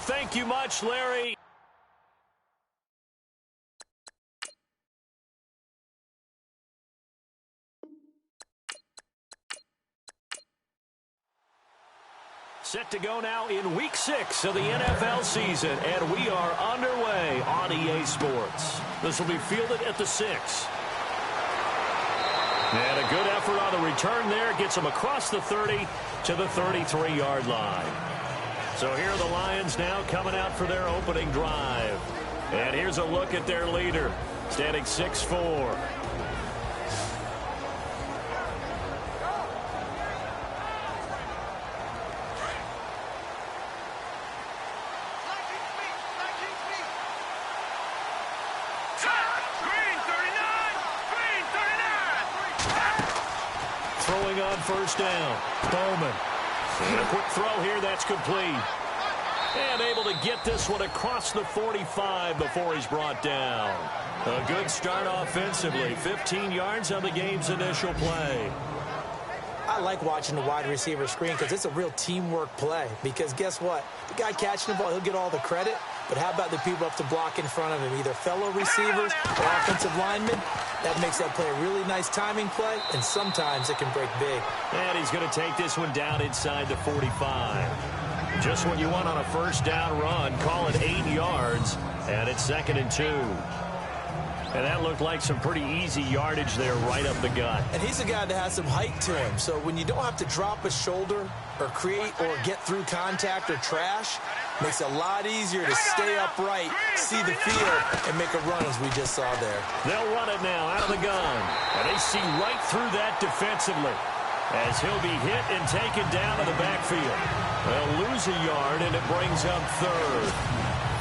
Thank you much, Larry. Set to go now in Week 6 of the NFL season, and we are underway on EA Sports. This will be fielded at the 6. And a good effort on the return there. Gets them across the 30 to the 33-yard line. So here are the Lions now coming out for their opening drive. And here's a look at their leader, standing 6'4". Throwing on first down. Bowman. And a quick throw here, that's complete. And able to get this one across the 45 before he's brought down. A good start offensively. 15 yards on the game's initial play. I like watching the wide receiver screen because it's a real teamwork play. Because guess what? The guy catching the ball, he'll get all the credit. But how about the people up to block in front of him? Either fellow receivers or offensive linemen. That makes that play a really nice timing play, and sometimes it can break big. And he's going to take this one down inside the 45. Just what you want on a first down run. Call it 8 yards, and it's 2nd and 2. And that looked like some pretty easy yardage there right up the gut. And he's a guy that has some height to him, so when you don't have to drop a shoulder or create or get through contact or trash, makes it a lot easier to stay upright, see the field, and make a run as we just saw there. They'll run it now out of the gun. And they see right through that defensively as he'll be hit and taken down to the backfield. They'll lose a yard, and it brings up 3rd.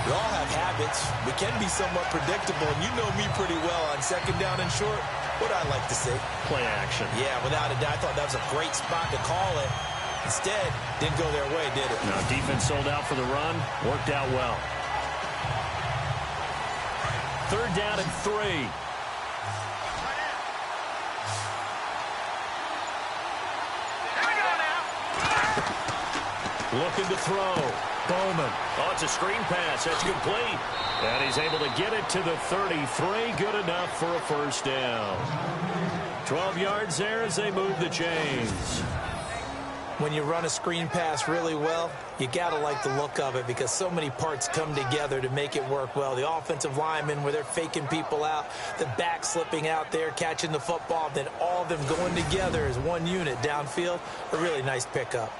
We all have habits. We can be somewhat predictable, and you know me pretty well on 2nd down and short. What I like to see? Play action. Yeah, without a doubt. I thought that was a great spot to call it. Instead, didn't go their way, did it? No, defense sold out for the run. Worked out well. 3rd down and 3. Looking to throw. Bowman. Oh, it's a screen pass. That's complete. And he's able to get it to the 33. Good enough for a first down. 12 yards there as they move the chains. When you run a screen pass really well, you got to like the look of it because so many parts come together to make it work well. The offensive linemen, where they're faking people out, the back slipping out there, catching the football, then all of them going together as one unit downfield. A really nice pickup.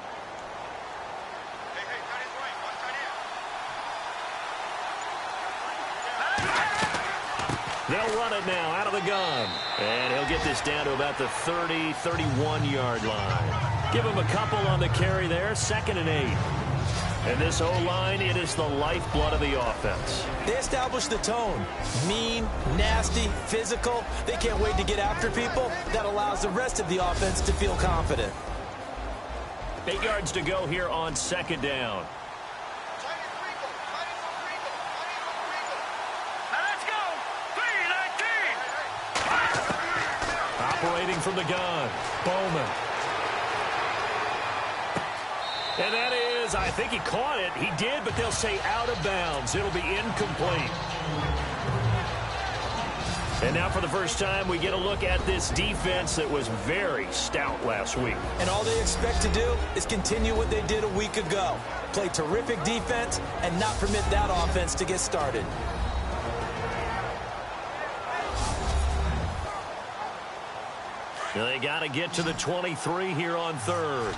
They'll run it now out of the gun. And he'll get this down to about the 30, 31-yard line. Give him a couple on the carry there. 2nd and 8. And this O-line, it is the lifeblood of the offense. They establish the tone. Mean, nasty, physical. They can't wait to get after people. That allows the rest of the offense to feel confident. 8 yards to go here on 2nd down. Operating from the gun, Bowman. And that is, I think he caught it. He did, but they'll say out of bounds. It'll be incomplete. And now for the first time, we get a look at this defense that was very stout last week. And all they expect to do is continue what they did a week ago. Play terrific defense and not permit that offense to get started. They got to get to the 23 here on 3rd.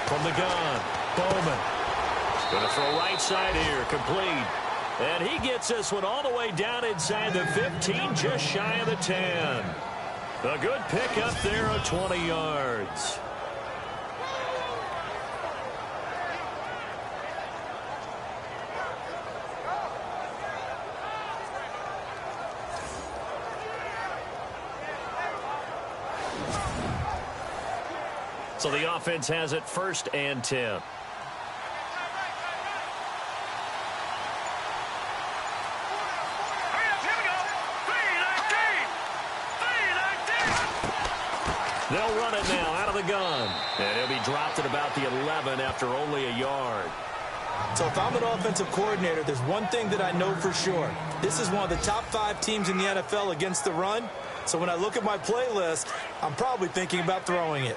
From the gun, Bowman. Going to throw right side here, complete. And he gets this one all the way down inside the 15, just shy of the 10. A good pickup there of 20 yards. So the offense has it 1st and 10. They'll run it now out of the gun. And he'll be dropped at about the 11 after only a yard. So if I'm an offensive coordinator, there's one thing that I know for sure. This is one of the top 5 teams in the NFL against the run. So when I look at my playlist, I'm probably thinking about throwing it.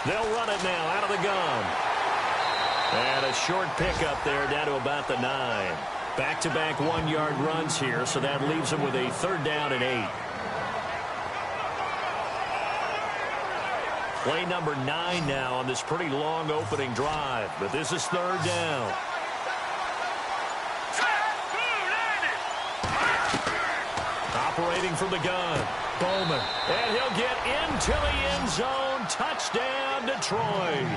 They'll run it now out of the gun. And a short pickup there down to about the 9. Back-to-back 1-yard runs here, so that leaves them with a 3rd down and 8. Play number 9 now on this pretty long opening drive, but this is 3rd down. Operating from the gun, Bowman, and he'll get into the end zone. Touchdown, Detroit.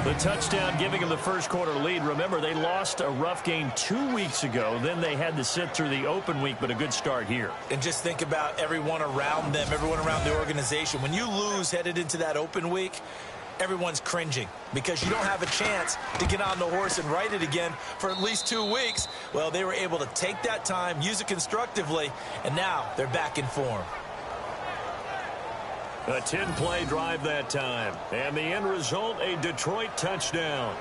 The touchdown giving them the first quarter lead. Remember, they lost a rough game 2 weeks ago. Then they had to sit through the open week, but a good start here. And just think about everyone around them, everyone around the organization. When you lose headed into that open week, everyone's cringing because you don't have a chance to get on the horse and ride it again for at least 2 weeks. Well, they were able to take that time, use it constructively, and now they're back in form. A 10-play drive that time. And the end result, a Detroit touchdown.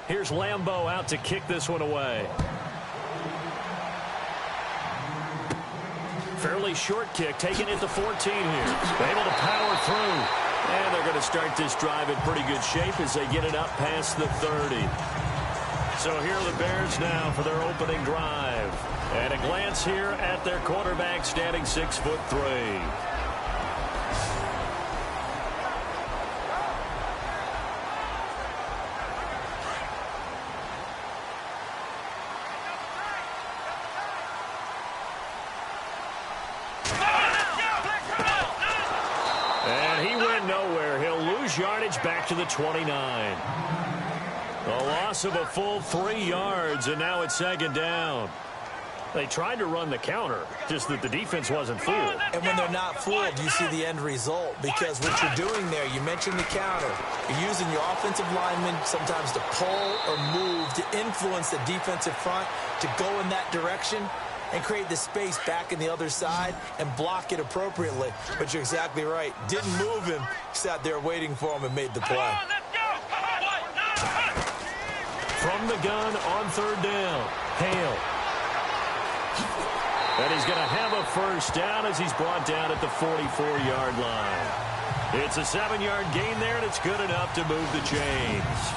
Here's Lambeau out to kick this one away. Fairly short kick, taking it to 14 here. Able to power through. And they're going to start this drive in pretty good shape as they get it up past the 30. So here are the Bears now for their opening drive. And a glance here at their quarterback, standing 6'3". And he went nowhere. He'll lose yardage back to the 29. A loss of a full 3 yards, and now it's 2nd down. They tried to run the counter, just that the defense wasn't fooled. And when they're not fooled, you see the end result, because what you're doing there, you mentioned the counter. You're using your offensive linemen sometimes to pull or move to influence the defensive front to go in that direction and create the space back in the other side and block it appropriately. But you're exactly right. Didn't move him, sat there waiting for him and made the play. From the gun on 3rd down, Hale. And he's going to have a first down as he's brought down at the 44-yard line. It's a 7-yard gain there, and it's good enough to move the chains.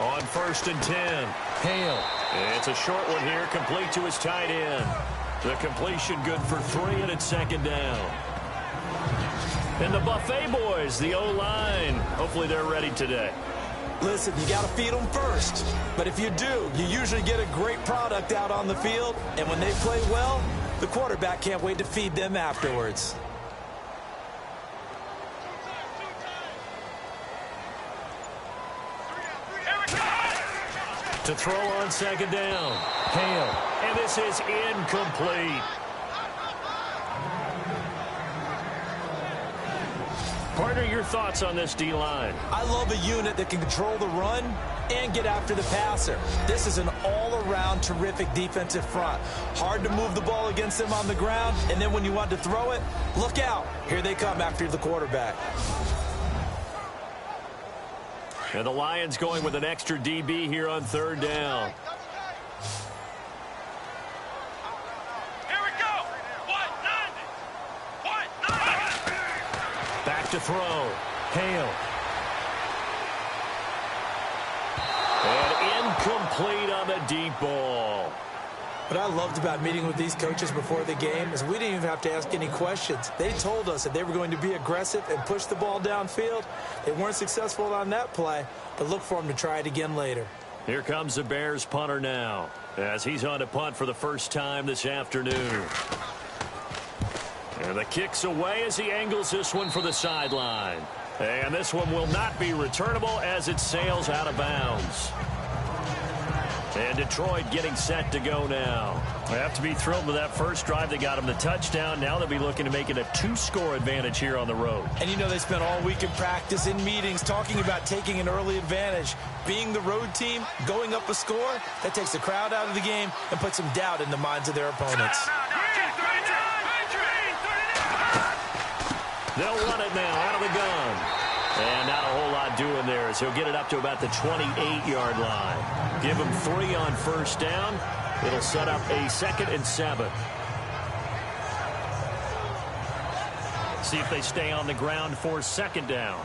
On 1st and 10, Hale. It's a short one here, complete to his tight end. The completion good for 3, and it's 2nd down. And the Buffet boys, the O-line, hopefully they're ready today. Listen, you got to feed them first. But if you do, you usually get a great product out on the field. And when they play well, the quarterback can't wait to feed them afterwards. To throw on 2nd down, Hale. And this is incomplete. Partner, your thoughts on this D-line? I love a unit that can control the run and get after the passer. This is an all-around terrific defensive front. Hard to move the ball against them on the ground, and then when you want to throw it, look out. Here they come after the quarterback. And the Lions going with an extra DB here on 3rd down. Here we go. Back to throw. Hale. And incomplete on the deep ball. What I loved about meeting with these coaches before the game is we didn't even have to ask any questions. They told us that they were going to be aggressive and push the ball downfield. They weren't successful on that play, but look for them to try it again later. Here comes the Bears punter now, as he's on to punt for the first time this afternoon. And the kick's away as he angles this one for the sideline. And this one will not be returnable as it sails out of bounds. And Detroit getting set to go now. They have to be thrilled with that first drive that got them the touchdown. Now they'll be looking to make it a 2-score advantage here on the road. And you know they spent all week in practice, in meetings, talking about taking an early advantage. Being the road team, going up a score, that takes the crowd out of the game and puts some doubt in the minds of their opponents. They'll run it now out of the gun. And not a whole lot doing there as he'll get it up to about the 28-yard line. Give him 3 on first down. It'll set up a 2nd and 7. See if they stay on the ground for 2nd down.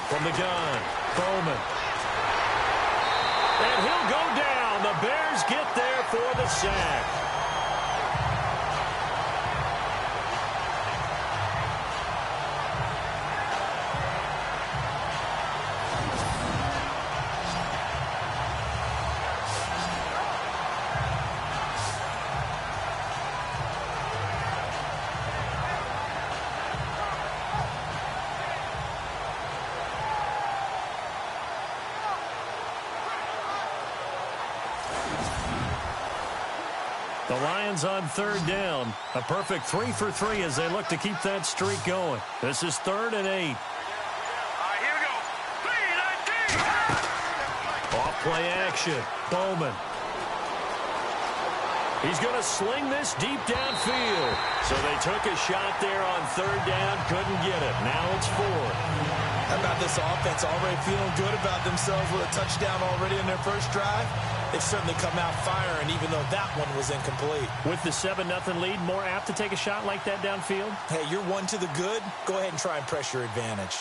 From the gun, Bowman. And he'll go down. The Bears get there for the sack. The Lions on 3rd down. A perfect 3 for 3 as they look to keep that streak going. This is 3rd and 8. Here we go. 3-19. Off play action. Bowman. He's going to sling this deep downfield. So they took a shot there on 3rd down. Couldn't get it. Now it's 4th. How about this offense already feeling good about themselves with a touchdown already in their first drive? They've certainly come out firing, even though that one was incomplete. With the 7-0 lead, more apt to take a shot like that downfield? Hey, you're one to the good. Go ahead and try and press your advantage.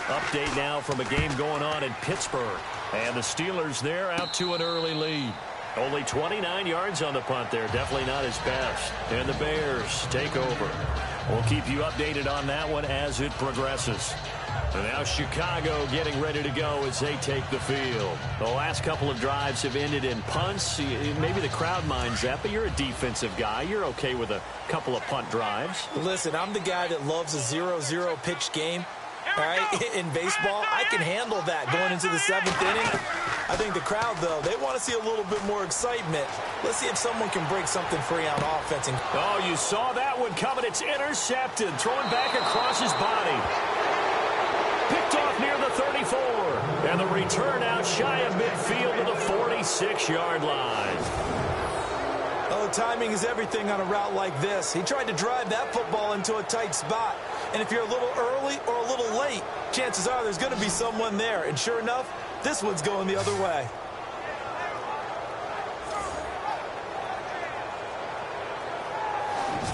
Update now from a game going on in Pittsburgh. And the Steelers there out to an early lead. Only 29 yards on the punt there. Definitely not his best. And the Bears take over. We'll keep you updated on that one as it progresses. And now Chicago getting ready to go as they take the field. The last couple of drives have ended in punts. Maybe the crowd minds that, but you're a defensive guy. You're okay with a couple of punt drives. Listen, I'm the guy that loves a 0-0 pitch game. All right, in baseball, I can handle that going into the 7th inning. I think the crowd, though, they want to see a little bit more excitement. Let's see if someone can break something free on offense. Oh, you saw that one coming. It's intercepted. Thrown back across his body. Picked off near the 34. And the return out shy of midfield to the 46-yard line. Oh, timing is everything on a route like this. He tried to drive that football into a tight spot. And if you're a little early or a little late, chances are there's going to be someone there. And sure enough, this one's going the other way.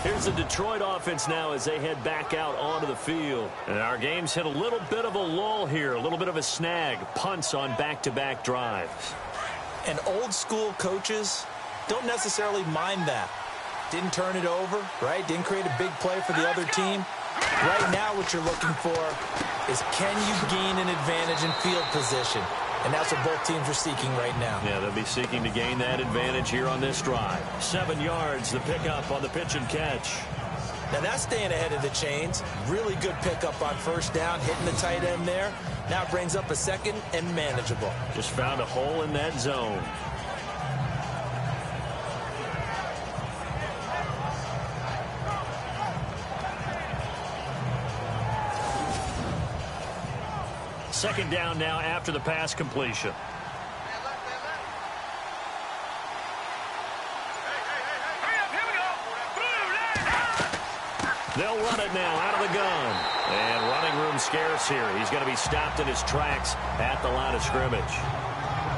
Here's the Detroit offense now as they head back out onto the field. And our game's hit a little bit of a lull here, a little bit of a snag. Punts on back-to-back drives. And old school coaches don't necessarily mind that. Didn't turn it over, right? Didn't create a big play for the other team. Right now what you're looking for is can you gain an advantage in field position? And that's what both teams are seeking right now. Yeah, they'll be seeking to gain that advantage here on this drive. 7 yards, the pickup on the pitch and catch. Now that's staying ahead of the chains. Really good pickup on first down, hitting the tight end there. Now it brings up a 2nd and manageable. Just found a hole in that zone. Second down now after the pass completion. They'll run it now out of the gun. And running room scarce here. He's going to be stopped in his tracks at the line of scrimmage.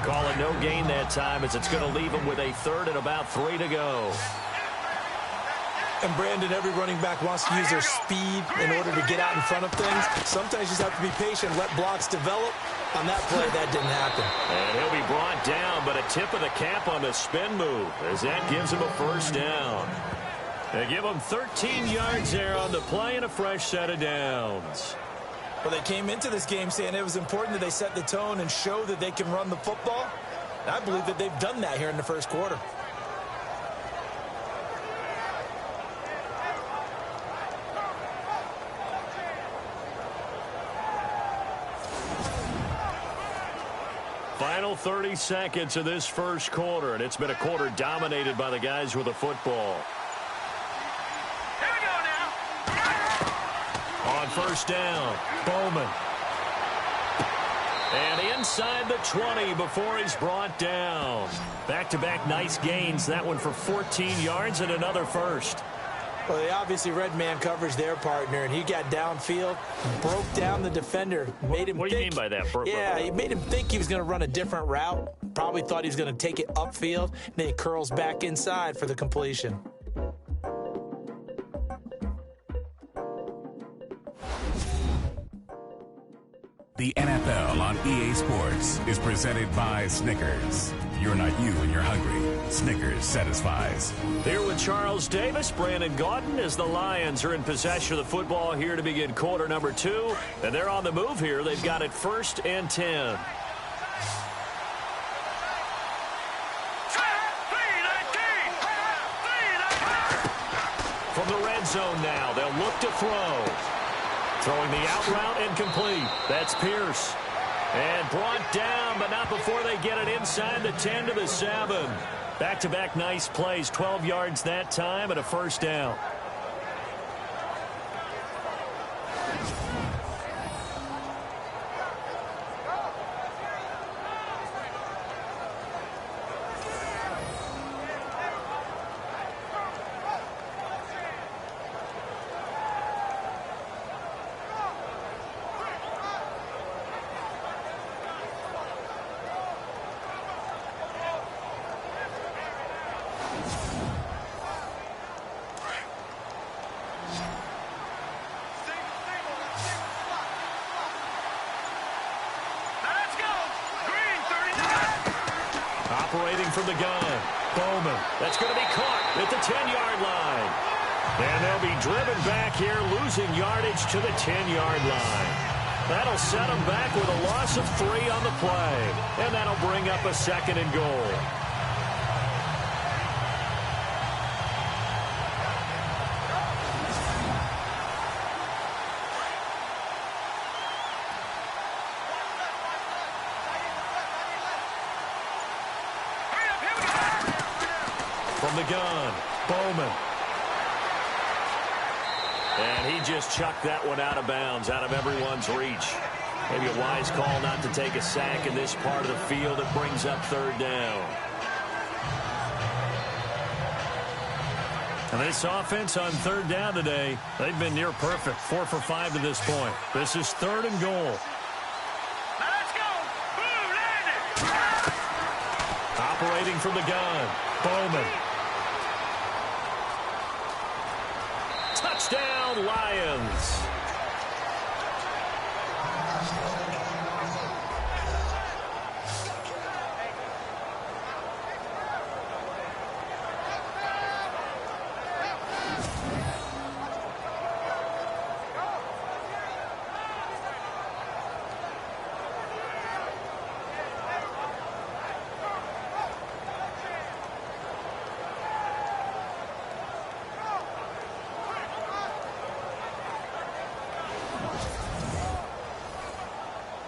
Call it no gain that time as it's going to leave him with a 3rd and about 3 to go. And Brandon, every running back wants to use their speed in order to get out in front of things. Sometimes you just have to be patient, let blocks develop. On that play, that didn't happen. And he'll be brought down, but a tip of the cap on the spin move as that gives him a first down. They give him 13 yards there on the play and a fresh set of downs. Well, they came into this game saying it was important that they set the tone and show that they can run the football. And I believe that they've done that here in the first quarter. Final 30 seconds of this first quarter, and it's been a quarter dominated by the guys with the football. Here we go now. On first down, Bowman. And inside the 20 before he's brought down. Back-to-back nice gains. That one for 14 yards and another first. Well, they obviously read man coverage their partner, and he got downfield, broke down the defender, made him What do you mean by that? Yeah, he made him think he was going to run a different route. Probably thought he was going to take it upfield, and then he curls back inside for the completion. The NFL on EA Sports is presented by Snickers. You're not you when you're hungry. Snickers satisfies. Here with Charles Davis, Brandon Gaudin, as the Lions are in possession of the football here to begin quarter number 2. And they're on the move here. They've got it 1st and 10. From the red zone now, they'll look to throw. Throwing the out route incomplete. That's Pierce. And brought down, but not before they get it inside the 10 to the 7. Back-to-back nice plays, 12 yards that time and a first down. Operating from the gun, Bowman. That's going to be caught at the 10-yard line. And they'll be driven back here, losing yardage to the 10-yard line. That'll set them back with a loss of 3 on the play. And that'll bring up a 2nd and goal. From the gun, Bowman. And he just chucked that one out of bounds, out of everyone's reach. Maybe a wise call not to take a sack in this part of the field. It brings up 3rd down. And this offense on 3rd down today, they've been near perfect. 4 for 5 to this point. This is 3rd and goal. Let's go. Boom, landed. Operating from the gun, Bowman. Touchdown, Lions.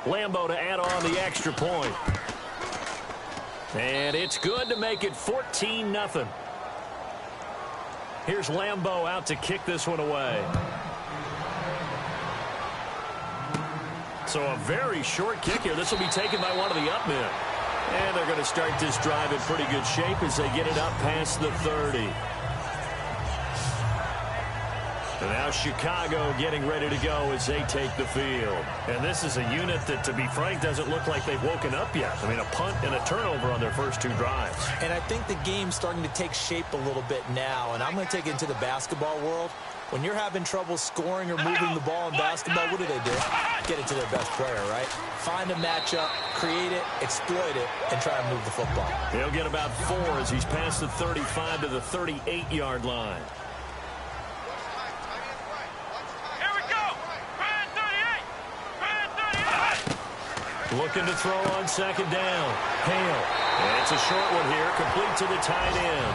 Lambo to add on the extra point. And it's good to make it 14-0. Here's Lambo out to kick this one away. So a very short kick here. This will be taken by one of the up men. And they're going to start this drive in pretty good shape as they get it up past the 30. And now Chicago getting ready to go as they take the field. And this is a unit that, to be frank, doesn't look like they've woken up yet. I mean, a punt and a turnover on their first 2 drives. And I think the game's starting to take shape a little bit now. And I'm going to take it into the basketball world. When you're having trouble scoring or moving the ball in basketball, what do? Get it to their best player, right? Find a matchup, create it, exploit it, and try and move the football. He'll get about 4 as he's past the 35 to the 38-yard line. Looking to throw on second down. Hale. And it's a short one here, complete to the tight end.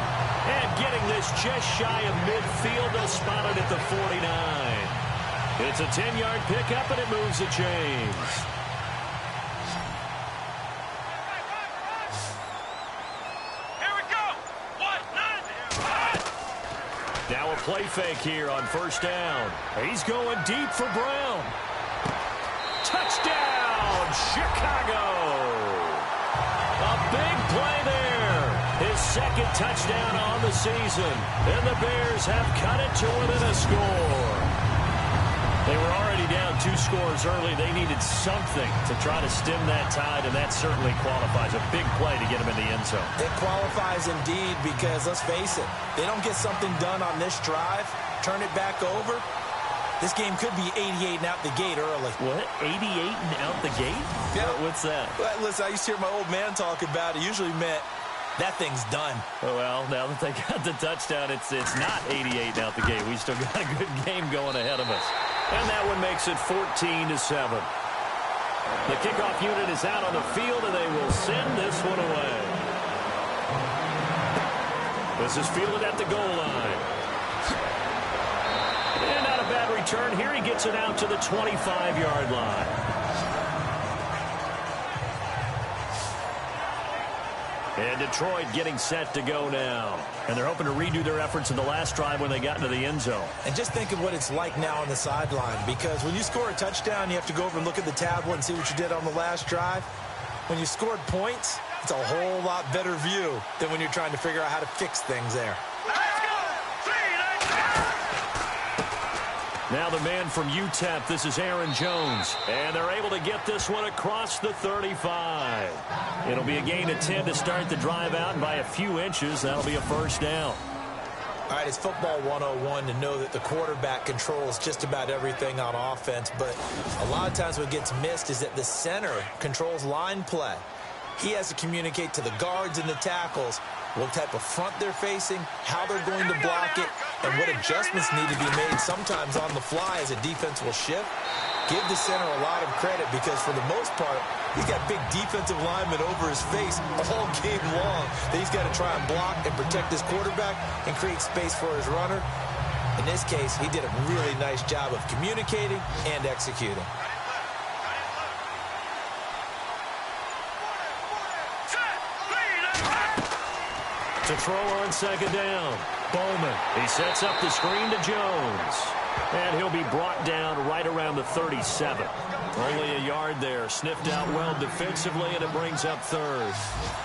And getting this just shy of midfield, they'll spot it at the 49. It's a 10-yard pickup, and it moves the chains. Here we go. Now a play fake here on first down. He's going deep for Brown. Touchdown! Chicago! A big play there. His second touchdown on the season. And the Bears have cut it to within a score. They were already down 2 scores early. They needed something to try to stem that tide, and that certainly qualifies. A big play to get them in the end zone. It qualifies indeed because, let's face it, they don't get something done on this drive, turn it back over, this game could be 88 and out the gate early. What? 88 and out the gate? Yeah. What's that? Well, listen, I used to hear my old man talk about it. Usually meant that thing's done. Oh, well, now that they got the touchdown, it's not 88 and out the gate. We still got a good game going ahead of us. And that one makes it 14-7. The kickoff unit is out on the field, and they will send this one away. This is fielded at the goal line. And not a bad return. Here he gets it out to the 25-yard line. And Detroit getting set to go now. And they're hoping to redo their efforts in the last drive when they got into the end zone. And just think of what it's like now on the sideline. Because when you score a touchdown, you have to go over and look at the tablet and see what you did on the last drive. When you scored points, it's a whole lot better view than when you're trying to figure out how to fix things there. Now the man from UTEP, this is Aaron Jones. And they're able to get this one across the 35. It'll be a gain of 10 to start the drive out, and by a few inches, that'll be a first down. All right, it's football 101 to know that the quarterback controls just about everything on offense, but a lot of times what gets missed is that the center controls line play. He has to communicate to the guards and the tackles what type of front they're facing, how they're going to block it, and what adjustments need to be made sometimes on the fly as a defense will shift. Give the center a lot of credit because for the most part, he's got big defensive linemen over his face all game long that he's got to try and block and protect his quarterback and create space for his runner. In this case, he did a really nice job of communicating and executing. To throw on second down. Bowman. He sets up the screen to Jones. And he'll be brought down right around the 37. Only a yard there. Sniffed out well defensively, and it brings up third.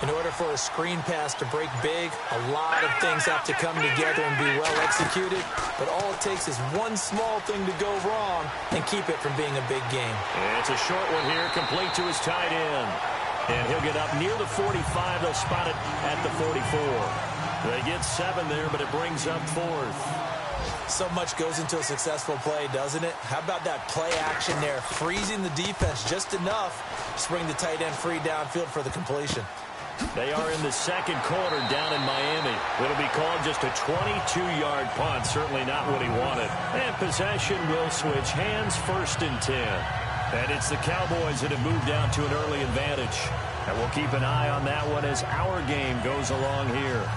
In order for a screen pass to break big, a lot of things have to come together and be well executed. But all it takes is one small thing to go wrong and keep it from being a big game. And it's a short one here, complete to his tight end. And he'll get up near the 45. They'll spot it at the 44. They get 7 there, but it brings up fourth. So much goes into a successful play, doesn't it? How about that play action there, freezing the defense just enough to bring the tight end free downfield for the completion. They are in the second quarter down in Miami. It'll be called just a 22-yard punt, certainly not what he wanted. And possession will switch hands, 1st and 10. And it's the Cowboys that have moved down to an early advantage. And we'll keep an eye on that one as our game goes along here.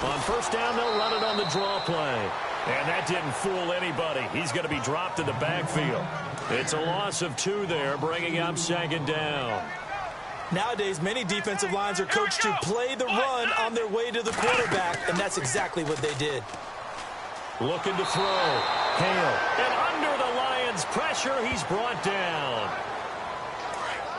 On first down, they'll run it on the draw play. And that didn't fool anybody. He's going to be dropped in the backfield. It's a loss of 2 there, bringing up second down. Nowadays, many defensive lines are coached to play the run on their way to the quarterback, and that's exactly what they did. Looking to throw. Hale. And under the Lions' pressure, he's brought down.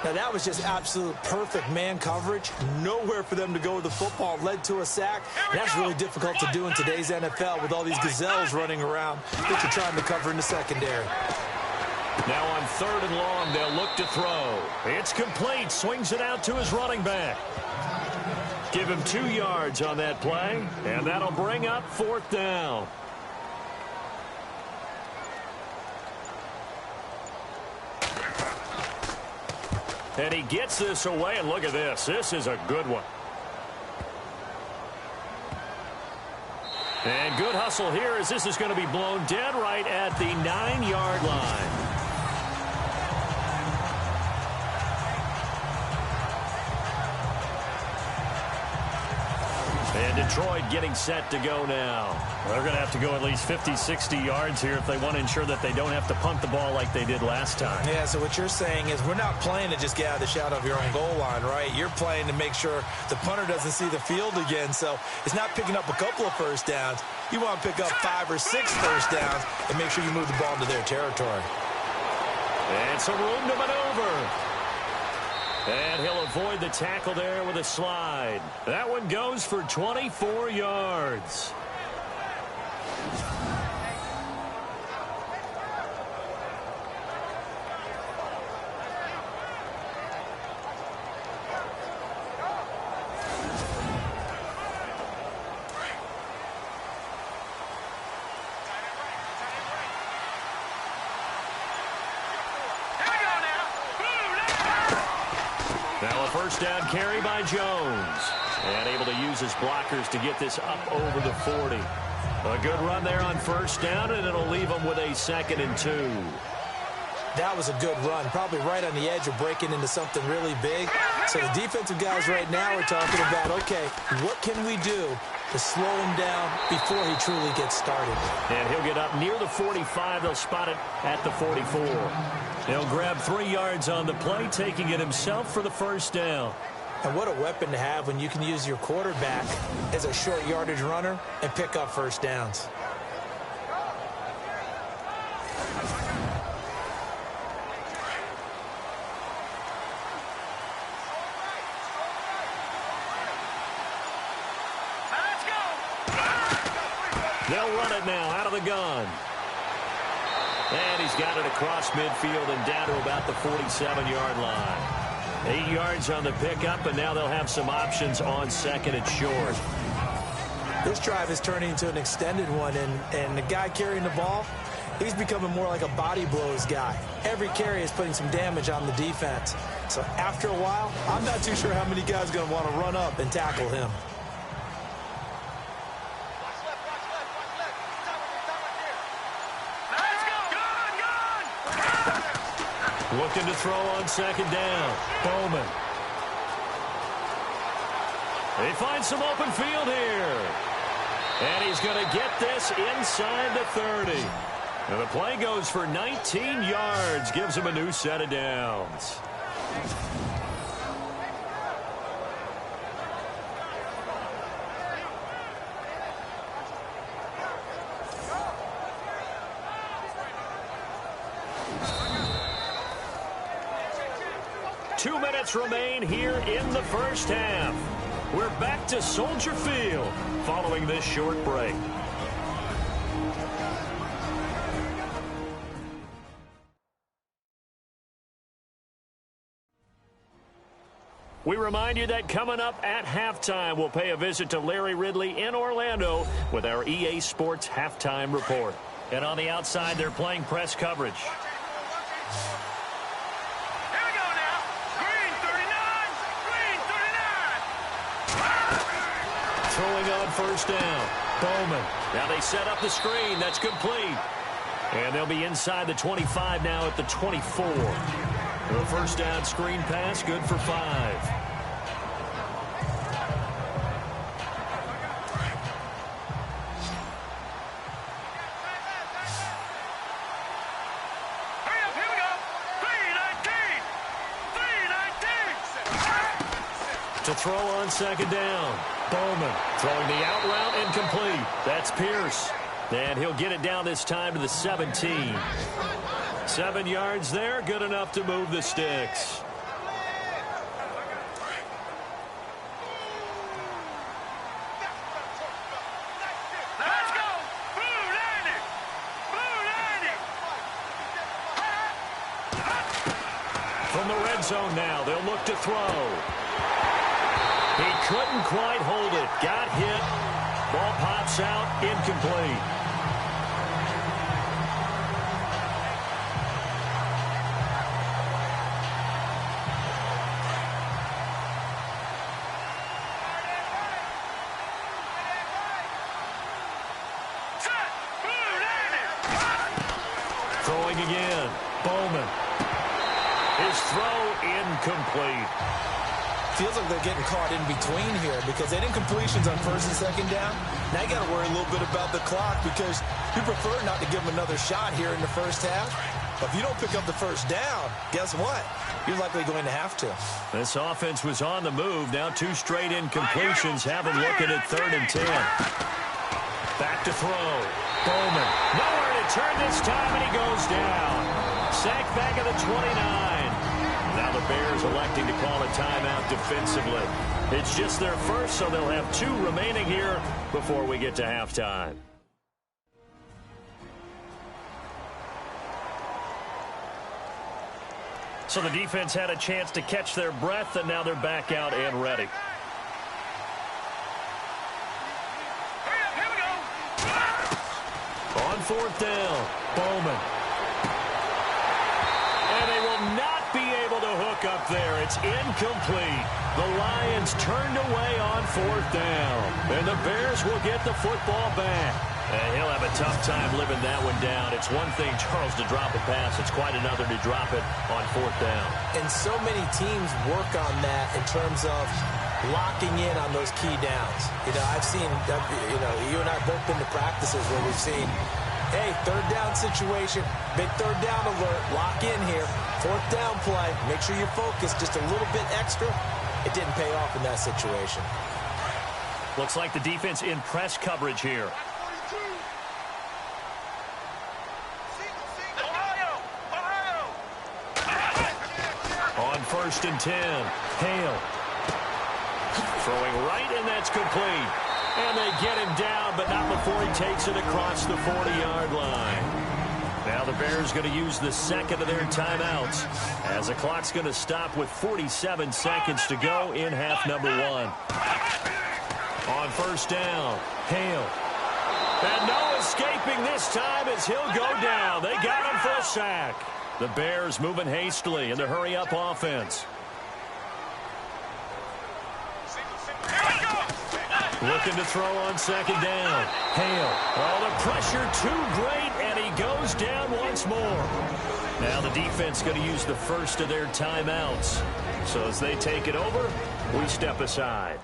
Now, that was just absolute perfect man coverage. Nowhere for them to go with the football. Led to a sack. And that's really difficult to do in today's NFL with all these gazelles running around that you're trying to cover in the secondary. Now on 3rd and long, they'll look to throw. It's complete. Swings it out to his running back. Give him 2 yards on that play, and that'll bring up 4th down. And he gets this away, and look at this. This is a good one. And good hustle here as this is going to be blown dead right at the 9-yard line. And Detroit getting set to go now. They're going to have to go at least 50, 60 yards here if they want to ensure that they don't have to punt the ball like they did last time. Yeah, so what you're saying is we're not playing to just get out of the shadow of your own goal line, right? You're playing to make sure the punter doesn't see the field again. So it's not picking up a couple of first downs. You want to pick up 5 or 6 first downs and make sure you move the ball into their territory. And some room to maneuver. And he'll avoid the tackle there with a slide. That one goes for 24 yards. First down carry by Jones. And able to use his blockers to get this up over the 40. A good run there on first down, and it'll leave him with a 2nd and 2. That was a good run, probably right on the edge of breaking into something really big. So the defensive guys right now are talking about, okay, what can we do to slow him down before he truly gets started? And he'll get up near the 45. They'll spot it at the 44. He'll grab 3 yards on the play, taking it himself for the first down. And what a weapon to have when you can use your quarterback as a short yardage runner and pick up first downs. They'll run it now out of the gun. And he's got it across midfield and down to about the 47-yard line. 8 yards on the pickup, and now they'll have some options on 2nd and short. This drive is turning into an extended one, and the guy carrying the ball, he's becoming more like a body blows guy. Every carry is putting some damage on the defense. So after a while, I'm not too sure how many guys are going to want to run up and tackle him. Looking to throw on 2nd down. Bowman. They find some open field here. And he's going to get this inside the 30. And the play goes for 19 yards. Gives him a new set of downs. Remain here in the first half. We're back to Soldier Field following this short break. We remind you that coming up at halftime, we'll pay a visit to Larry Ridley in Orlando with our EA Sports Halftime Report. And on the outside, they're playing press coverage. Throwing on first down. Bowman. Now they set up the screen. That's complete. And they'll be inside the 25 now at the 24. The first down screen pass, good for 5. throw on second down. Bowman throwing the out route incomplete. That's Pierce. And he'll get it down this time to the 17. 7 yards there, good enough to move the sticks. Let's go! Blue landing! Blue landing! From the red zone now, they'll look to throw. He couldn't quite hold it. Got hit. Ball pops out, incomplete. Throwing again. Bowman. His throw incomplete. Feels like they're getting caught in between here because they didn't completions on first and second down. Now you got to worry a little bit about the clock because you prefer not to give them another shot here in the first half. But if you don't pick up the first down, guess what? You're likely going to have to. This offense was on the move. Now 2 straight incompletions. Have him looking at 3rd and 10. Back to throw. Bowman. Nowhere to turn this time, and he goes down. Sacked back at the 29. Now the Bears electing to call a timeout defensively. It's just their first, so they'll have 2 remaining here before we get to halftime. So the defense had a chance to catch their breath, and now they're back out and ready. Here we go! On 4th down, Bowman. And they will not be able to hook up there. It's incomplete. The Lions turned away on 4th down. And the Bears will get the football back. And he'll have a tough time living that one down. It's one thing, Charles, to drop a pass. It's quite another to drop it on 4th down. And so many teams work on that in terms of locking in on those key downs. You know, I've seen, you and I have both been to practices where we've seen, hey, 3rd down situation, big 3rd down alert, lock in here, 4th down play, make sure you're focused just a little bit extra. It didn't pay off in that situation. Looks like the defense in press coverage here. On 1st and 10, Hale. Throwing right, and that's complete. And they get him down, but not before he takes it across the 40-yard line. Now the Bears going to use the second of their timeouts as the clock's going to stop with 47 seconds to go in half number 1. On 1st down, Hale. And no escaping this time as he'll go down. They got him for a sack. The Bears moving hastily in the hurry-up offense. Looking to throw on 2nd down. Hale. Oh, the pressure too great, and he goes down once more. Now the defense going to use the first of their timeouts. So as they take it over, we step aside.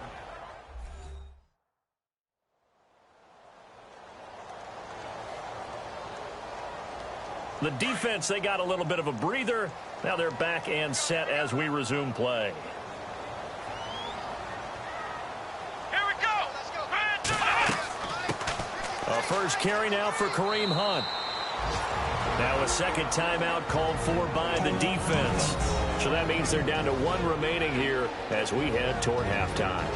The defense, they got a little bit of a breather. Now they're back and set as we resume play. Here we go! A first carry now for Kareem Hunt. Now a second timeout called for by the defense. So that means they're down to 1 remaining here as we head toward halftime.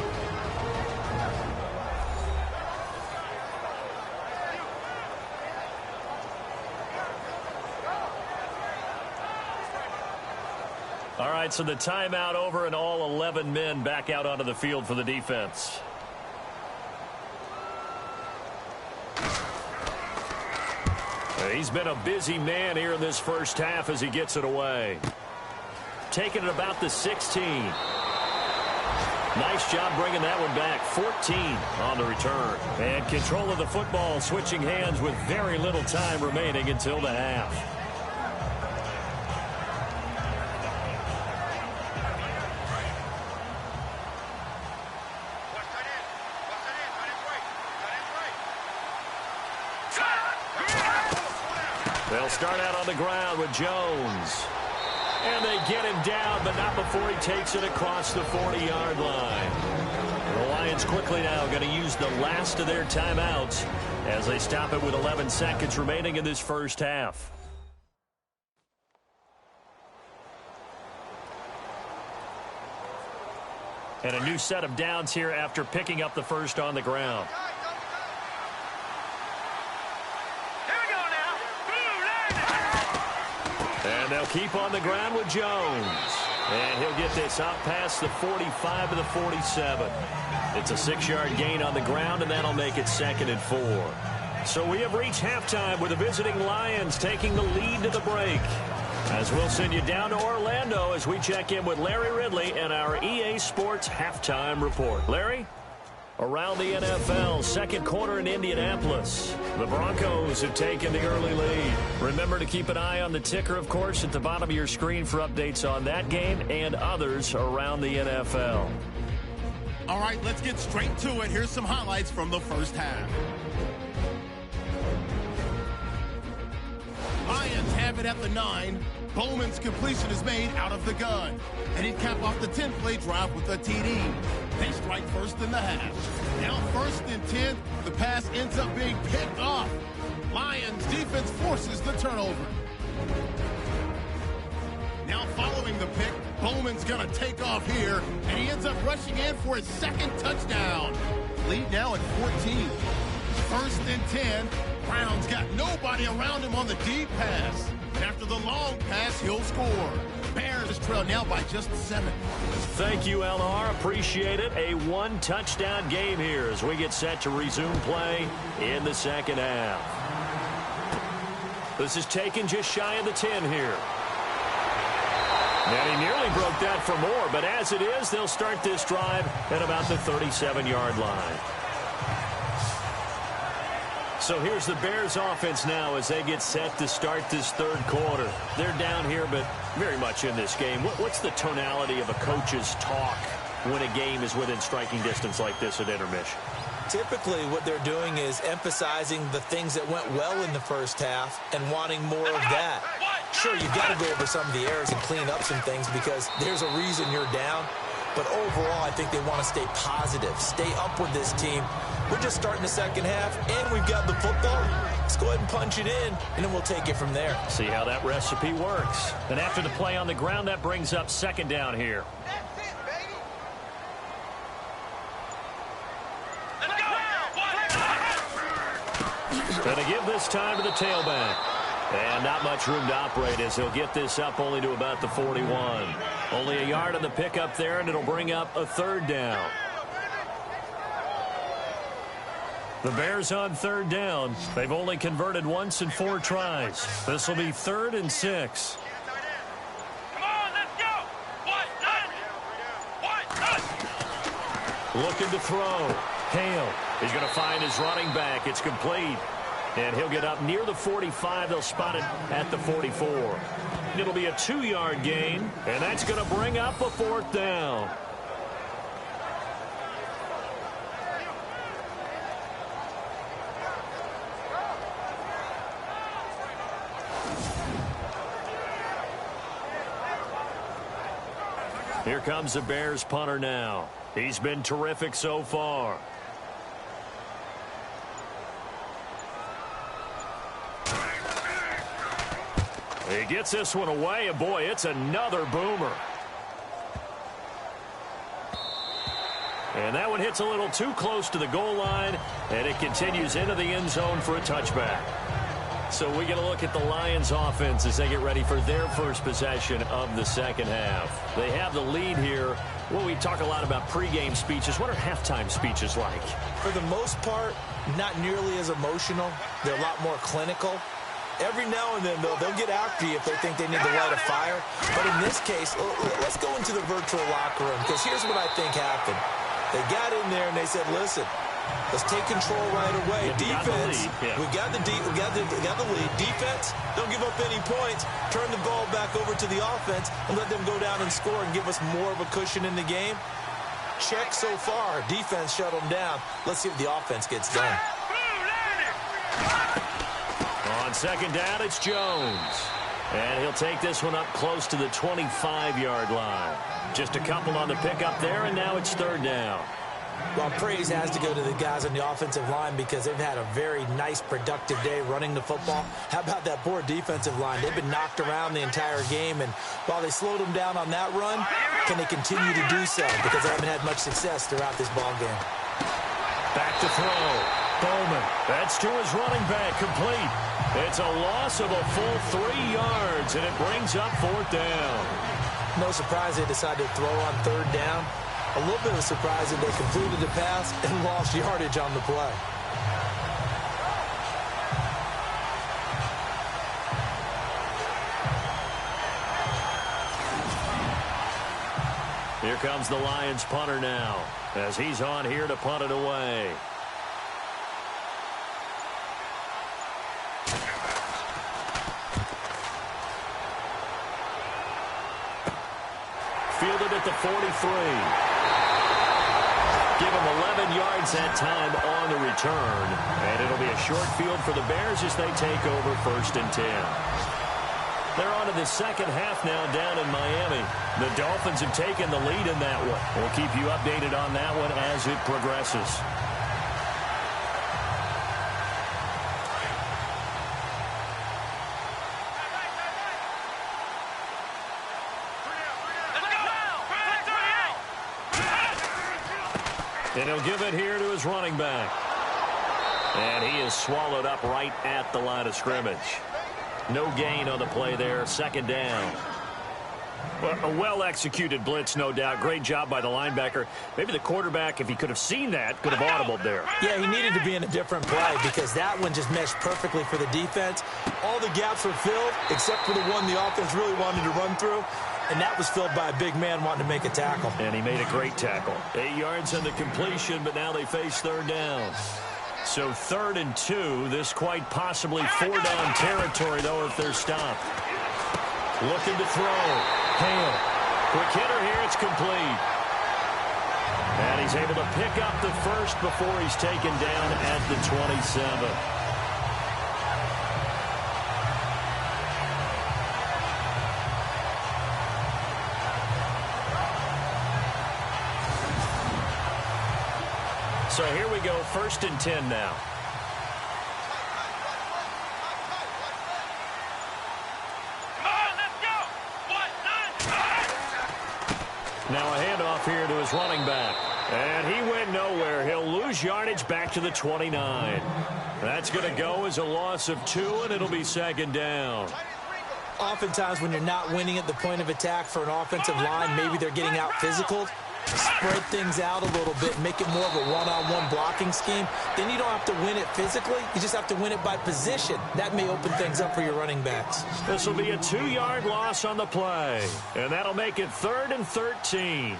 All right, so the timeout over and all 11 men back out onto the field for the defense. He's been a busy man here in this first half as he gets it away. Taking it about the 16. Nice job bringing that one back. 14 on the return. And control of the football switching hands with very little time remaining until the half. They'll start out on the ground with Jones. And they get him down, but not before he takes it across the 40-yard line. The Lions quickly now going to use the last of their timeouts as they stop it with 11 seconds remaining in this first half. And a new set of downs here after picking up the first on the ground. And they'll keep on the ground with Jones. And he'll get this out past the 45 to the 47. It's a 6-yard gain on the ground, and that'll make it 2nd and 4. So we have reached halftime with the visiting Lions taking the lead to the break. As we'll send you down to Orlando as we check in with Larry Ridley and our EA Sports Halftime Report. Larry? Around the NFL, second quarter in Indianapolis. The Broncos have taken the early lead. Remember to keep an eye on the ticker, of course, at the bottom of your screen for updates on that game and others around the NFL. All right, let's get straight to it. Here's some highlights from the first half. Lions have it at the 9. Bowman's completion is made out of the gun. And he'd cap off the 10-play drive with a TD. They strike first in the half. Now 1st and 10, the pass ends up being picked off. Lions defense forces the turnover. Now following the pick, Bowman's going to take off here, and he ends up rushing in for his 2nd touchdown. Lead now at 14. 1st and 10. Brown's got nobody around him on the deep pass. And after the long pass, he'll score. Bears trail now by just 7. Thank you, LR. Appreciate it. A 1-touchdown game here as we get set to resume play in the second half. This is taken just shy of the 10 here. And he nearly broke that for more, but as it is, they'll start this drive at about the 37-yard line. So here's the Bears offense now as they get set to start this third quarter. They're down here, but very much in this game. What's the tonality of a coach's talk when a game is within striking distance like this at intermission? Typically, what they're doing is emphasizing the things that went well in the first half and wanting more of that. Sure, you've got to go over some of the errors and clean up some things because there's a reason you're down. But overall, I think they want to stay positive, stay up with this team. We're just starting the second half, and we've got the football. Let's go ahead and punch it in, and then we'll take it from there. See how that recipe works. And after the play on the ground, that brings up 2nd down here. That's it, baby. Let's go. Going to give this time to the tailback. And not much room to operate as he'll get this up only to about the 41. Only a yard on the pickup there, and it'll bring up a 3rd down. The Bears on 3rd down. They've only converted once in 4 tries. This will be 3rd and 6. Come on, let's go. What? Looking to throw. Hale. He's going to find his running back. It's complete. And he'll get up near the 45. They'll spot it at the 44. It'll be a 2-yard gain, and that's going to bring up a 4th down. Here comes the Bears punter now. He's been terrific so far. He gets this one away, and boy, it's another boomer. And that one hits a little too close to the goal line, and it continues into the end zone for a touchback. So we get a look at the Lions offense as they get ready for their first possession of the second half. They have the lead here. Well, we talk a lot about pregame speeches. What are halftime speeches like? For the most part, not nearly as emotional. They're a lot more clinical. Every now and then, though, they'll get after you if they think they need to light a fire. But in this case, let's go into the virtual locker room, because here's what I think happened. They got in there and they said, listen, let's take control right away. Defense, we got the lead. Defense, don't give up any points. Turn the ball back over to the offense and let them go down and score and give us more of a cushion in the game. Check so far. Defense shut them down. Let's see if the offense gets done. On second down, it's Jones. And he'll take this one up close to the 25-yard line. Just a couple on the pickup there, and now it's third down. Well, praise has to go to the guys on the offensive line because they've had a very nice, productive day running the football. How about that poor defensive line? They've been knocked around the entire game, and while they slowed them down on that run, can they continue to do so? Because they haven't had much success throughout this ball game. Back to throw. Bowman. That's to his running back. Complete. It's a loss of a full 3 yards, and it brings up fourth down. No surprise they decided to throw on third down. A little bit of a surprise that they completed the pass and lost yardage on the play. Here comes the Lions punter now as he's on here to punt it away. Fielded at the 43. Give him 11 yards that time on the return. And it'll be a short field for the Bears as they take over 1st and 10. They're on to the second half now down in Miami. The Dolphins have taken the lead in that one. We'll keep you updated on that one as it progresses. And he'll give it here to his running back. And he is swallowed up right at the line of scrimmage. No gain on the play there. 2nd down. Well, a well-executed blitz, no doubt. Great job by the linebacker. Maybe the quarterback, if he could have seen that, could have audibled there. Yeah, he needed to be in a different play because that one just meshed perfectly for the defense. All the gaps were filled except for the one the offense really wanted to run through. And that was filled by a big man wanting to make a tackle. And he made a great tackle. 8 yards on the completion, but now they face third down. So 3rd and 2. This quite possibly 4-down territory, though, if they're stopped. Looking to throw. Hale. Quick hitter here. It's complete. And he's able to pick up the first before he's taken down at the 27. So here we go, 1st and 10 now. Now a handoff here to his running back. And he went nowhere. He'll lose yardage back to the 29. That's going to go as a loss of 2, and it'll be 2nd down. Oftentimes when you're not winning at the point of attack for an offensive line, maybe they're getting out physical. Spread things out a little bit, make it more of a one-on-one blocking scheme. Then you don't have to win it physically. You just have to win it by position. That may open things up for your running backs. This will be a 2-yard loss on the play. And that'll make it 3rd and 13.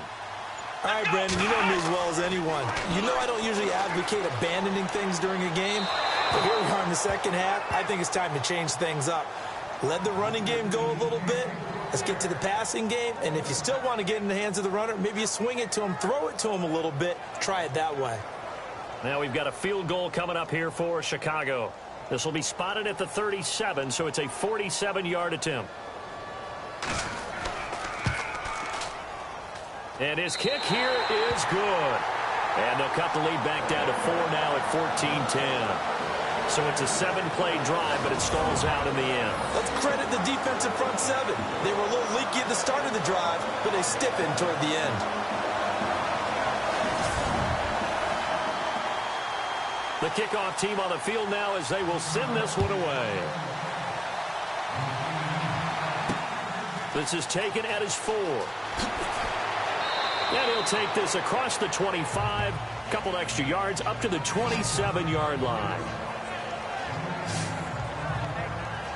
All right, Brandon, you know me as well as anyone. You know I don't usually advocate abandoning things during a game. But here we are in the second half. I think it's time to change things up. Let the running game go a little bit. Let's get to the passing game. And if you still want to get in the hands of the runner, maybe you swing it to him, throw it to him a little bit. Try it that way. Now we've got a field goal coming up here for Chicago. This will be spotted at the 37, so it's a 47-yard attempt. And his kick here is good. And they'll cut the lead back down to 4 now at 14-10. So it's a 7-play drive, but it stalls out in the end. Let's credit the defensive front 7. They were a little leaky at the start of the drive, but they stiffened toward the end. The kickoff team on the field now as they will send this one away. This is taken at his 4. And he'll take this across the 25, a couple extra yards up to the 27-yard line.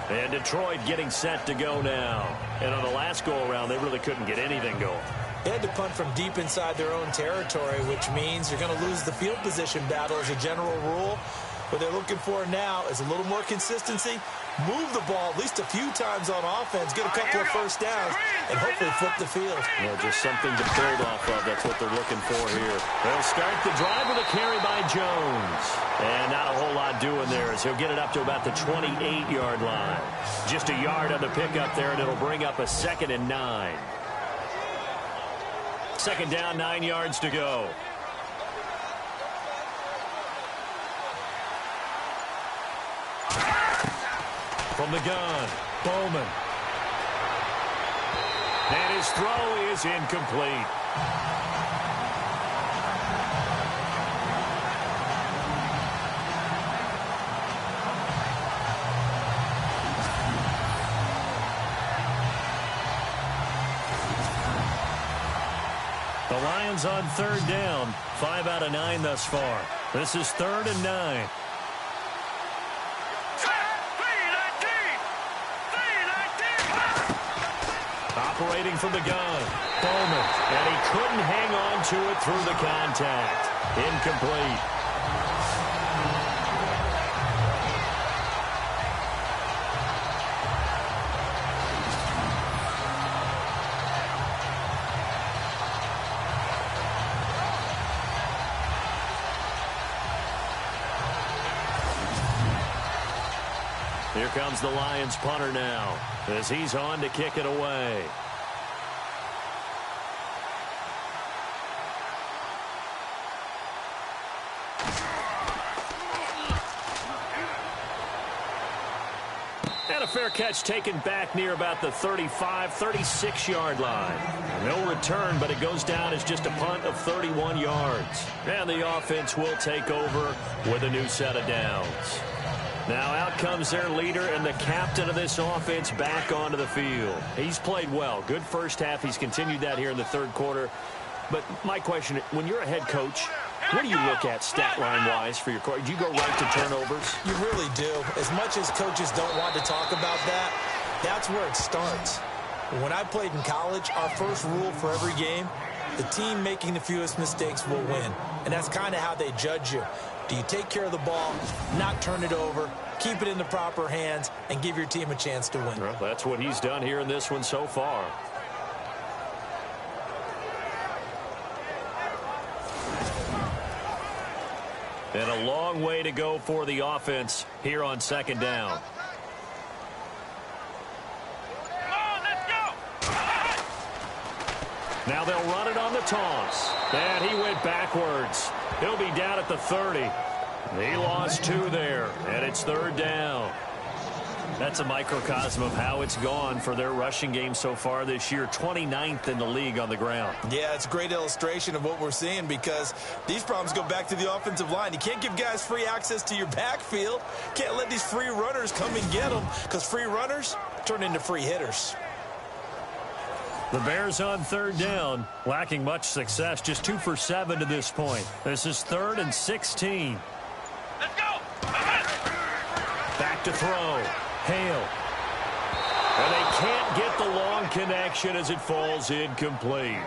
And Detroit getting set to go now. And on the last go-around, they really couldn't get anything going. They had to punt from deep inside their own territory, which means you're going to lose the field position battle as a general rule. What they're looking for now is a little more consistency, move the ball at least a few times on offense, get a couple of first downs, and hopefully flip the field. Yeah, just something to build off of. That's what they're looking for here. They'll start the drive with a carry by Jones. And not a whole lot doing there as he'll get it up to about the 28-yard line. Just a yard on the pickup there, and it'll bring up a 2nd and 9. 2nd down, 9 yards to go. From the gun, Bowman. And his throw is incomplete. The Lions on 3rd down, 5 out of 9 thus far. This is 3rd and 9. Operating from the gun, Bowman, and he couldn't hang on to it through the contact. Incomplete. Here comes the Lions punter now as he's on to kick it away. And a fair catch taken back near about the 35, 36-yard line. No return, but it goes down as just a punt of 31 yards. And the offense will take over with a new set of downs. Now out comes their leader and the captain of this offense back onto the field. He's played well. Good first half. He's continued that here in the 3rd quarter. But my question, when you're a head coach, what do you look at stat line-wise for your coach? Do you go right to turnovers? You really do. As much as coaches don't want to talk about that, that's where it starts. When I played in college, our first rule for every game, the team making the fewest mistakes will win. And that's kind of how they judge you. Do you take care of the ball, not turn it over, keep it in the proper hands, and give your team a chance to win? Well, that's what he's done here in this one so far. And a long way to go for the offense here on 2nd down. Now they'll run it on the toss. And he went backwards. He'll be down at the 30. He lost 2 there, and it's 3rd down. That's a microcosm of how it's gone for their rushing game so far this year. 29th in the league on the ground. Yeah, it's a great illustration of what we're seeing because these problems go back to the offensive line. You can't give guys free access to your backfield. Can't let these free runners come and get them because free runners turn into free hitters. The Bears on 3rd down, lacking much success, just 2 for 7 to this point. This is 3rd and 16. Let's go! Back to throw. Hale. And they can't get the long connection as it falls incomplete.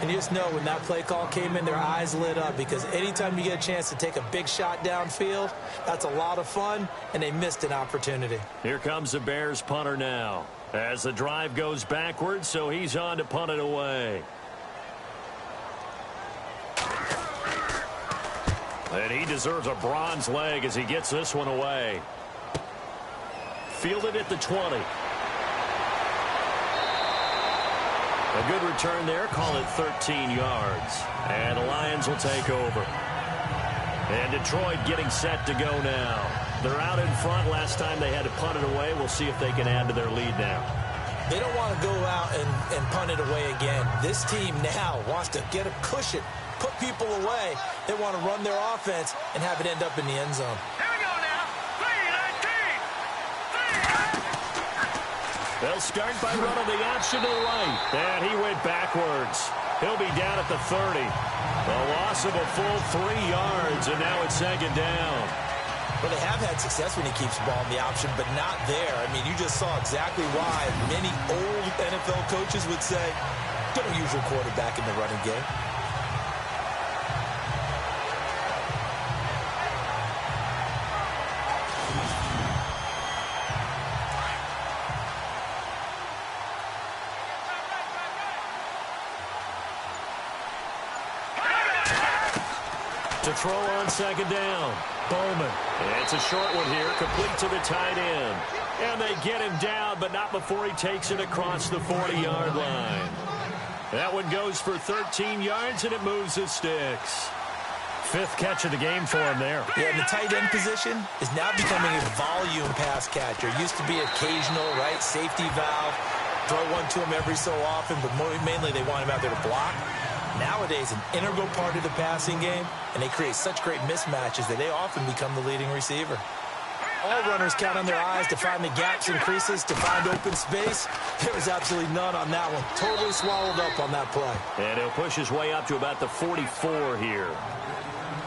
And you just know when that play call came in, their eyes lit up because anytime you get a chance to take a big shot downfield, that's a lot of fun, and they missed an opportunity. Here comes the Bears punter now as the drive goes backwards, so he's on to punt it away. And he deserves a bronze leg as he gets this one away. Fielded at the 20. A good return there. Call it 13 yards. And the Lions will take over. And Detroit getting set to go now. They're out in front. Last time they had to punt it away. We'll see if they can add to their lead now. They don't want to go out and punt it away again. This team now wants to get a cushion, put people away. They want to run their offense and have it end up in the end zone. Here we go now. 3-19. They'll start by running the option to the right. And he went backwards. He'll be down at the 30. A loss of a full 3 yards, and now it's 2nd down. Well, they have had success when he keeps the ball in the option, but not there. I mean, you just saw exactly why many old NFL coaches would say, don't use your quarterback in the running game. To throw on second down. Bowman. It's a short one here, complete to the tight end. And they get him down, but not before he takes it across the 40-yard line. That one goes for 13 yards, and it moves the sticks. Fifth catch of the game for him there. Yeah, the tight end position is now becoming a volume pass catcher. Used to be occasional, right, safety valve. Throw one to him every so often, but mainly they want him out there to block. Nowadays, an integral part of the passing game, and they create such great mismatches that they often become the leading receiver. All runners count on their eyes to find the gaps and creases, to find open space. There was absolutely none on that one. Totally swallowed up on that play. And he'll push his way up to about the 44 here.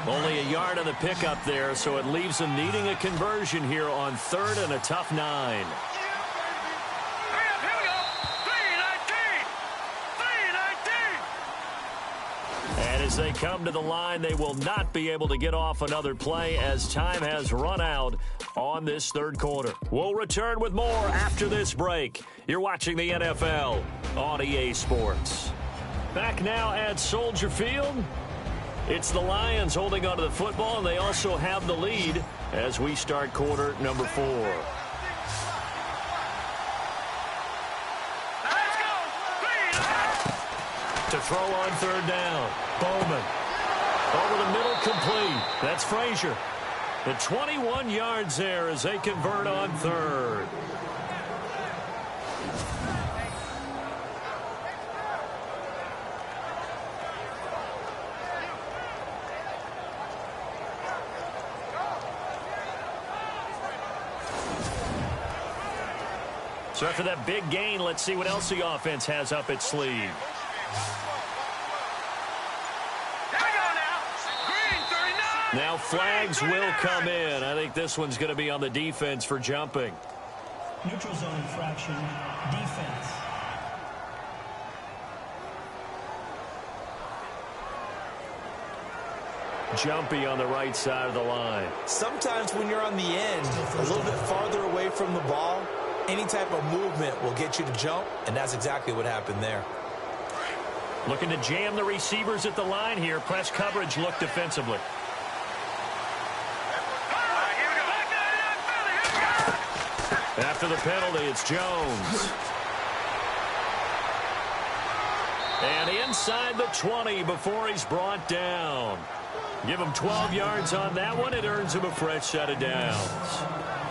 Only a yard on the pickup there, so it leaves him needing a conversion here on third and a tough 9. And as they come to the line, they will not be able to get off another play as time has run out on this third quarter. We'll return with more after this break. You're watching the NFL on EA Sports. Back now at Soldier Field. It's the Lions holding onto the football, and they also have the lead as we start quarter number 4. To throw on third down. Bowman. Over the middle, complete. That's Frazier. The 21 yards there as they convert on third. So after that big gain, let's see what else the offense has up its sleeve. Now flags will come in. I think this one's going to be on the defense for jumping. Neutral zone infraction, defense. Jumpy on the right side of the line. Sometimes when you're on the end, a little bit farther away from the ball, any type of movement will get you to jump, and that's exactly what happened there. Looking to jam the receivers at the line here. Press coverage look defensively. After the penalty, it's Jones. And inside the 20 before he's brought down. Give him 12 yards on that one. It earns him a fresh set of downs.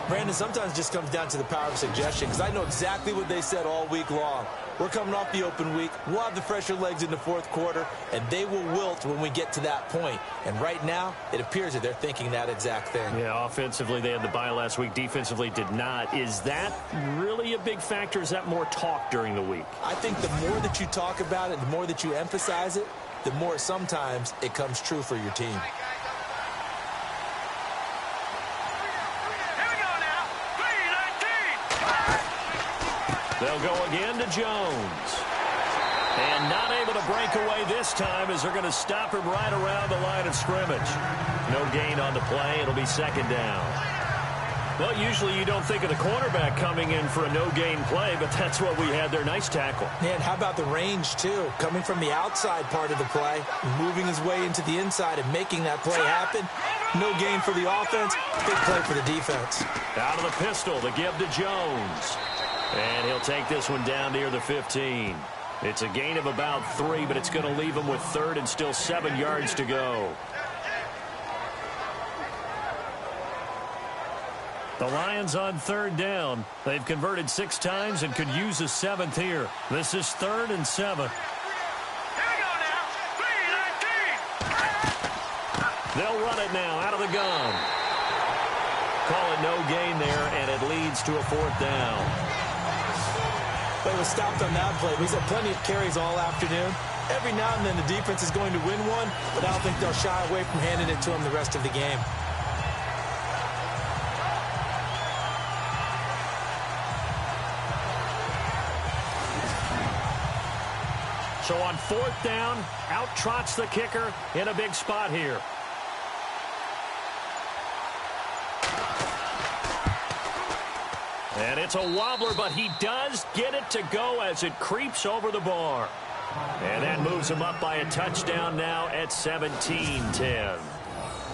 Brandon, sometimes it just comes down to the power of suggestion, because I know exactly what they said all week long. We're coming off the open week. We'll have the fresher legs in the fourth quarter, and they will wilt when we get to that point. And right now, it appears that they're thinking that exact thing. Yeah, offensively, they had the bye last week. Defensively, did not. Is that really a big factor? Is that more talk during the week? I think the more that you talk about it, the more that you emphasize it, the more sometimes it comes true for your team. They'll go again to Jones. And not able to break away this time as they're going to stop him right around the line of scrimmage. No gain on the play. It'll be second down. Well, usually you don't think of the cornerback coming in for a no-gain play, but that's what we had there. Nice tackle. Man, how about the range, too? Coming from the outside part of the play, moving his way into the inside and making that play happen. No gain for the offense, big play for the defense. Out of the pistol, the give to Jones. And he'll take this one down near the 15. It's a gain of about 3, but it's going to leave him with third and still 7 yards to go. The Lions on third down. They've converted 6 times and could use a 7th here. This is 3rd and 7. They'll run it now out of the gun. Call it no gain there, and it leads to a 4th down. But it was stopped on that play. He's had plenty of carries all afternoon. Every now and then the defense is going to win one, but I don't think they'll shy away from handing it to him the rest of the game. So on 4th down, out trots the kicker in a big spot here. And it's a wobbler, but he does get it to go as it creeps over the bar. And that moves him up by a touchdown now at 17-10.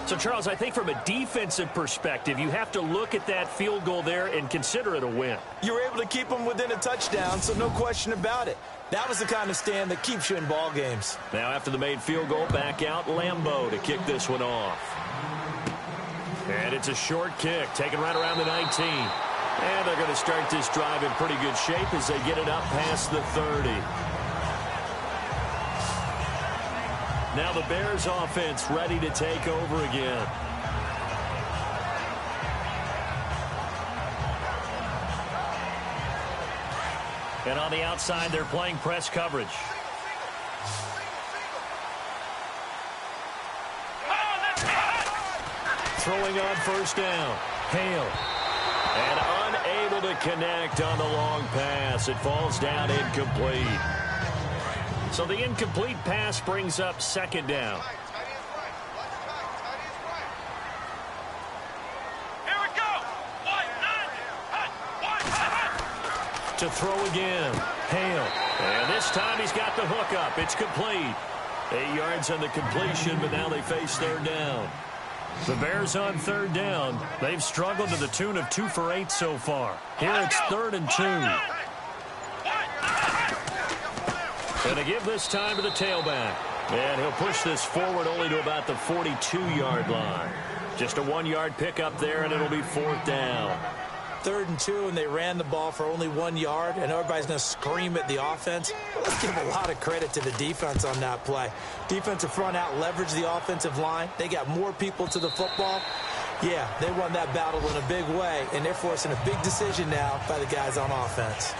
So, Charles, I think from a defensive perspective, you have to look at that field goal there and consider it a win. You were able to keep them within a touchdown, so no question about it. That was the kind of stand that keeps you in ball games. Now, after the made field goal, back out Lambeau to kick this one off. And it's a short kick, taken right around the 19. And they're going to start this drive in pretty good shape as they get it up past the 30. Now the Bears offense ready to take over again. And on the outside, they're playing press coverage. Throwing on first down. Hale. And unable to connect on the long pass. It falls down incomplete. So the incomplete pass brings up second down. Here we go. To throw again. Hale. And this time he's got the hook up. It's complete. 8 yards on the completion, but now they face third down. The Bears on third down. They've struggled to the tune of 2 for 8 so far. Here it's 3rd and 2. And to give this time to the tailback. And he'll push this forward only to about the 42-yard line. Just a 1-yard pickup there, and it'll be 4th down. 3rd and 2, and they ran the ball for only 1 yard, and everybody's going to scream at the offense. Let's give a lot of credit to the defense on that play. Defensive front out leveraged the offensive line. They got more people to the football. Yeah, they won that battle in a big way, and they're forcing a big decision now by the guys on offense.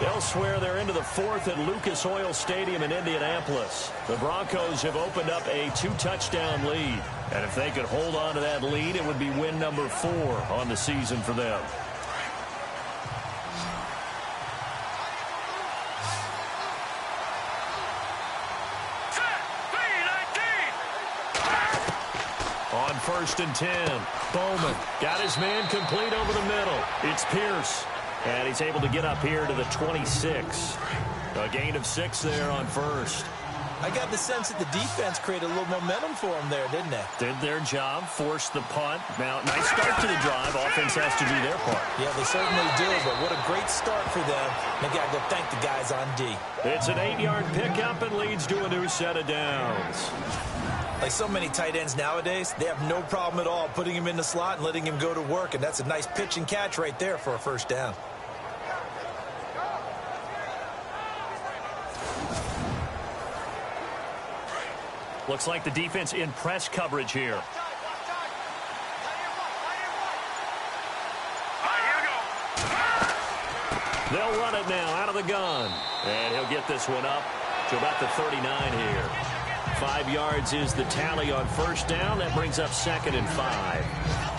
Elsewhere, they're into the 4th at Lucas Oil Stadium in Indianapolis. The Broncos have opened up a 2-touchdown lead. And if they could hold on to that lead, it would be win number 4 on the season for them. On 1st and 10, Bowman got his man complete over the middle. It's Pierce. And he's able to get up here to the 26. A gain of 6 there on 1st. I got the sense that the defense created a little momentum for them there, didn't they? Did their job, forced the punt. Now, nice start to the drive. Offense has to do their part. Yeah, they certainly do, but what a great start for them. They got to go thank the guys on D. It's an 8-yard pickup and leads to a new set of downs. Like so many tight ends nowadays, they have no problem at all putting him in the slot and letting him go to work, and that's a nice pitch and catch right there for a first down. Looks like the defense in press coverage here. They'll run it now out of the gun. And he'll get this one up to about the 39 here. 5 yards is the tally on first down. That brings up 2nd and 5.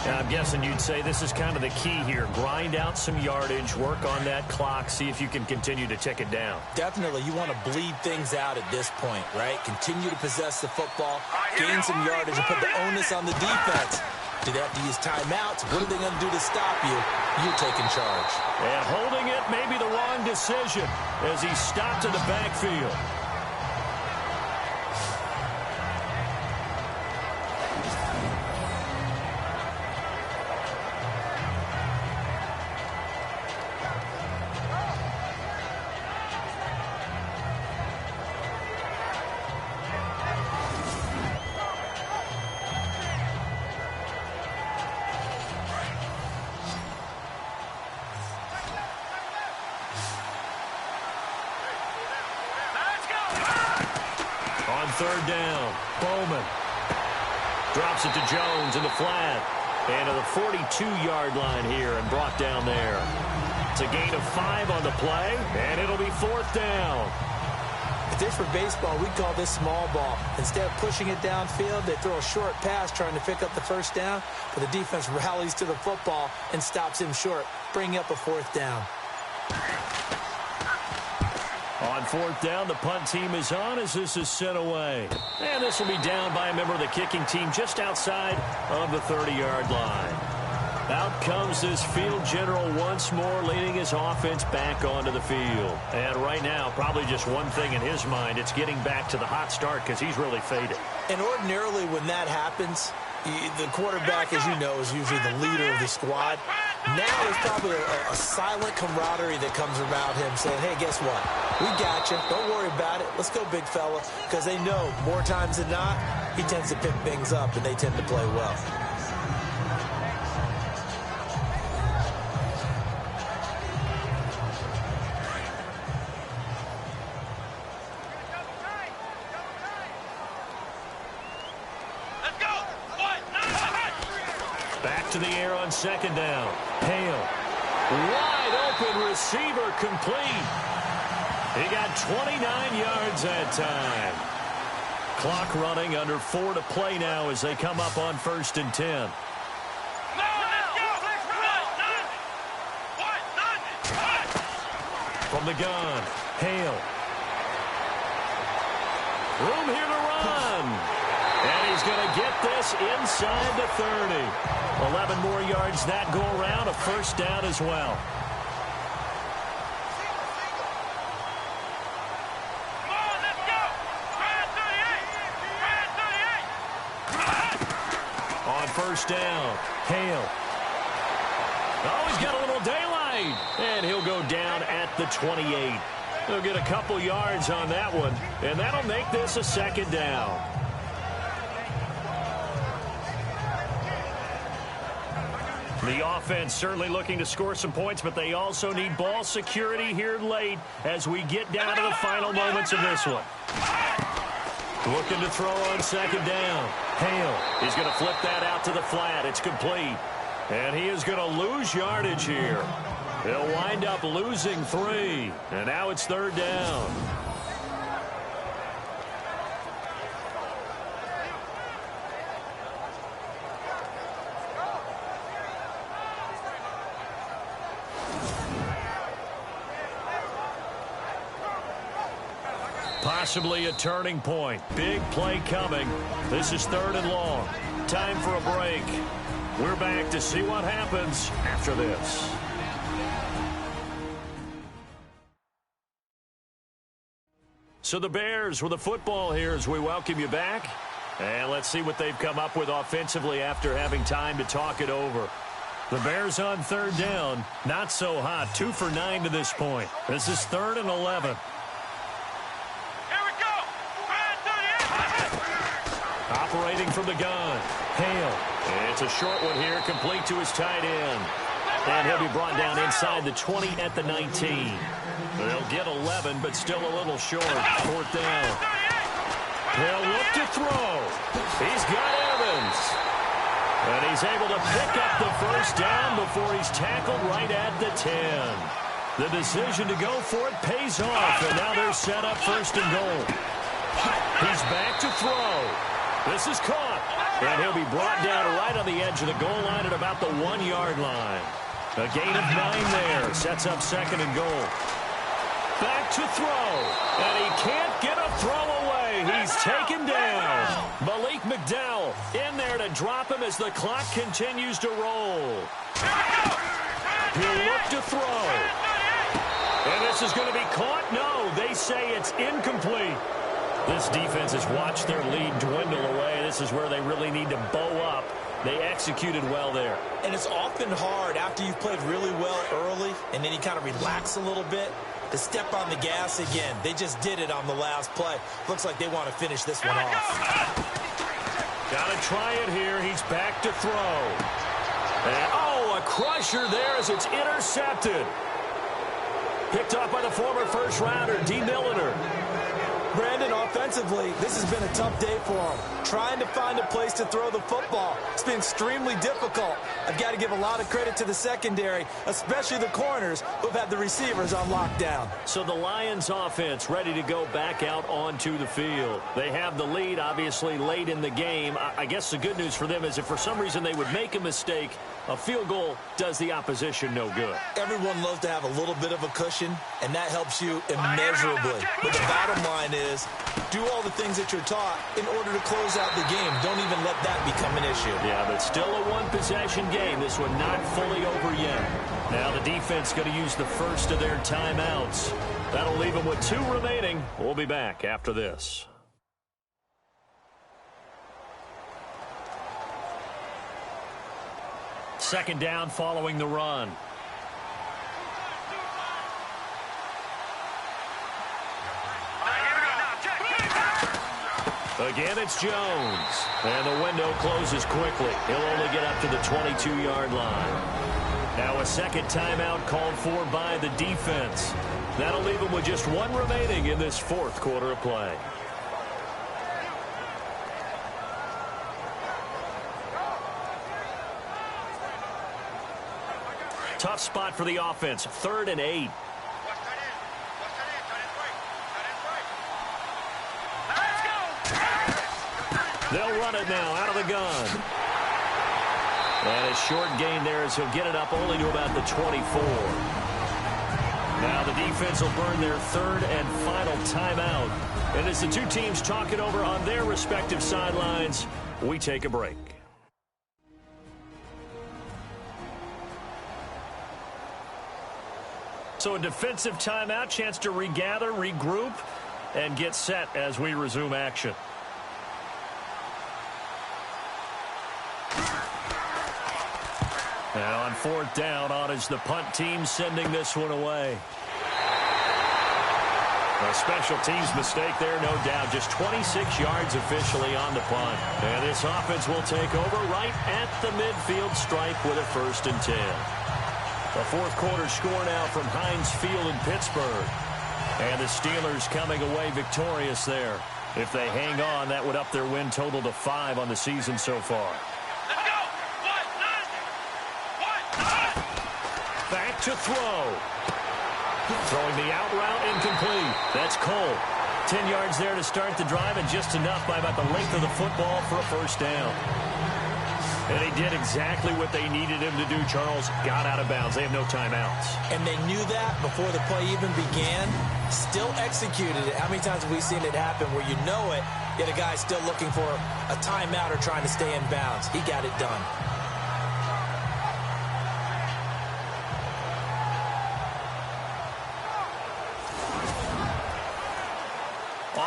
And I'm guessing you'd say this is kind of the key here. Grind out some yardage, work on that clock, see if you can continue to tick it down. Definitely. You want to bleed things out at this point, right? Continue to possess the football, gain some yardage, and put the onus on the defense. Do they have to use timeouts? What are they going to do to stop you? You're taking charge. And holding it may be the wrong decision as he stopped in the backfield. Third down, Bowman drops it to Jones in the flat and to the 42-yard line here and brought down there. It's a gain of 5 on the play, and it'll be 4th down. If this were baseball, we'd call this small ball. Instead of pushing it downfield, they throw a short pass trying to pick up the first down, but the defense rallies to the football and stops him short, bringing up a 4th down. On 4th down, the punt team is on as this is sent away. And this will be down by a member of the kicking team just outside of the 30-yard line. Out comes this field general once more, leading his offense back onto the field. And right now, probably just one thing in his mind, it's getting back to the hot start because he's really faded. And ordinarily when that happens, The quarterback, as you know, is usually the leader of the squad. Now there's probably a silent camaraderie that comes around him saying, hey, guess what? We got you. Don't worry about it. Let's go, big fella. Because they know more times than not, he tends to pick things up, and they tend to play well. Back to the air on second down. Hale. Wide open receiver complete. He got 29 yards that time. Clock running, under 4 to play now as they come up on 1st and 10. From the gun, Hale. Room here to run. And he's going to get this inside the 30. 11 more yards that go around, a first down as well. On first down, Hale. Oh, he's got a little daylight. And he'll go down at the 28. He'll get a couple yards on that one, and that'll make this a second down. The offense certainly looking to score some points, but they also need ball security here late as we get down to the final moments of this one. Looking to throw on second down. Hale. He's going to flip that out to the flat. It's complete. And he is going to lose yardage here. He'll wind up losing 3. And now it's third down. Possibly a turning point. Big play coming. This is 3rd and long. Time for a break. We're back to see what happens after this. So the Bears with the football here as we welcome you back. And let's see what they've come up with offensively after having time to talk it over. The Bears on 3rd down. Not so hot. 2 for 9 to this point. This is 3rd and 11. Operating from the gun. Hale. It's a short one here, complete to his tight end. And he'll be brought down inside the 20 at the 19. They'll get 11, but still a little short. 4th down. He'll look to throw. He's got Evans. And he's able to pick up the first down before he's tackled right at the 10. The decision to go for it pays off, and now they're set up 1st and goal. He's back to throw. This is caught, and he'll be brought down right on the edge of the goal line at about the 1-yard line. A gain of 9 there, sets up 2nd and goal. Back to throw, and he can't get a throw away. He's taken down. Malik McDowell in there to drop him as the clock continues to roll. He'll look to throw. And this is going to be caught? No, they say it's incomplete. This defense has watched their lead dwindle away. This is where they really need to bow up. They executed well there. And it's often hard after you've played really well early and then you kind of relax a little bit to step on the gas again. They just did it on the last play. Looks like they want to finish this one off. Got to try it here. He's back to throw. And, oh, a crusher there as it's intercepted. Picked off by the former first-rounder, D. Milliner. Brandon, offensively, this has been a tough day for him. Trying to find a place to throw the football. It's been extremely difficult. I've got to give a lot of credit to the secondary, especially the corners who've had the receivers on lockdown. So the Lions offense ready to go back out onto the field. They have the lead, obviously, late in the game. I guess the good news for them is if for some reason they would make a mistake, a field goal does the opposition no good. Everyone loves to have a little bit of a cushion, and that helps you immeasurably. But the bottom line is, do all the things that you're taught in order to close out the game. Don't even let that become an issue. Yeah, but still a one-possession game. This one not fully over yet. Now the defense going to use the first of their timeouts. That'll leave them with 2 remaining. We'll be back after this. Second down following the run. Again, it's Jones. And the window closes quickly. He'll only get up to the 22-yard line. Now a second timeout called for by the defense. That'll leave him with just one remaining in this fourth quarter of play. Tough spot for the offense. 3rd and 8. They'll run it now out of the gun. And a short gain there as he'll get it up only to about the 24. Now the defense will burn their 3rd and final timeout. And as the two teams talk it over on their respective sidelines, we take a break. So a defensive timeout, chance to regather, regroup, and get set as we resume action. Now on 4th down, on is the punt team sending this one away. A special teams mistake there, no doubt. Just 26 yards officially on the punt. And this offense will take over right at the midfield stripe with a 1st and 10. A fourth quarter score now from Heinz Field in Pittsburgh. And the Steelers coming away victorious there. If they hang on, that would up their win total to 5 on the season so far. Back to throw. Throwing the out route incomplete. That's Cole. 10 yards there to start the drive, and just enough by about the length of the football for a 1st down. And he did exactly what they needed him to do, Charles. Got out of bounds. They have no timeouts. And they knew that before the play even began. Still executed it. How many times have we seen it happen where you know it, yet a guy's still looking for a timeout or trying to stay in bounds? He got it done.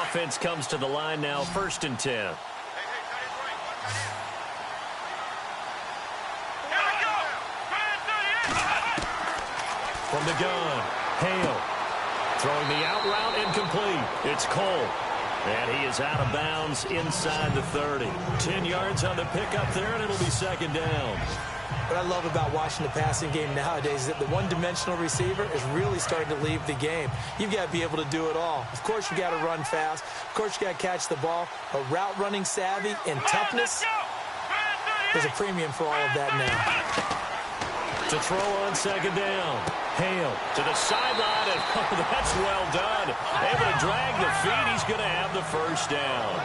Offense comes to the line now, 1st and 10. From the gun, Hale. Throwing the out route incomplete. It's Cole. And he is out of bounds inside the 30. 10 yards on the pickup there, and it'll be 2nd down. What I love about watching the passing game nowadays is that the one-dimensional receiver is really starting to leave the game. You've got to be able to do it all. Of course, you got to run fast. Of course, you got to catch the ball. But route running savvy and toughness, there's a premium for all of that now. To throw on 2nd down. Hale to the sideline, and that's well done. Able to drag the feet. He's going to have the 1st down.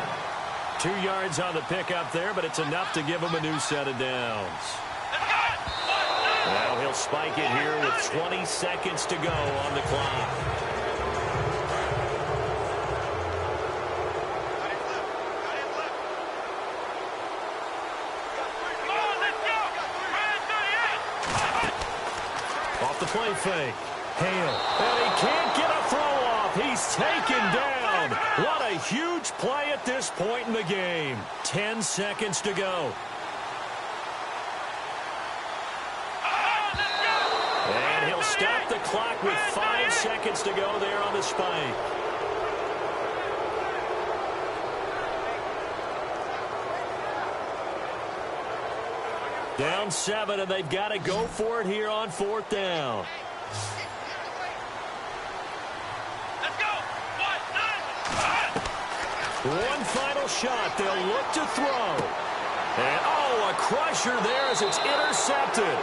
2 yards on the pickup there, but it's enough to give him a new set of downs. Now he'll spike it here with 20 seconds to go on the clock. Off the play fake. Hale. And he can't get a throw off. He's taken down. What a huge play at this point in the game. 10 seconds to go. And he'll stop the clock with 5 seconds to go there on the spike. Down 7, and they've got to go for it here on 4th down. Let's go. One final shot. They'll look to throw. And, a crusher there as it's intercepted.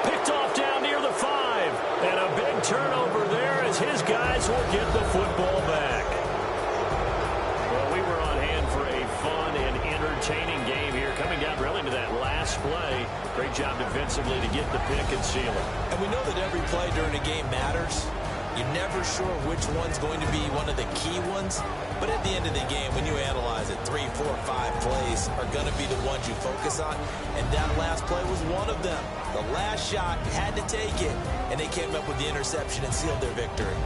Picked off down near the 5. And a big turnover there as his guys will get the football back. Well, we were on hand for a fun and entertaining game here. Coming down really to that last play. Great job defensively to get the pick and seal it. And we know that every play during a game matters. You're never sure which one's going to be one of the key ones. But at the end of the game, when you analyze it, 3, 4, 5 plays are going to be the ones you focus on. And that last play was one of them. The last shot, had to take it. And they came up with the interception and sealed their victory.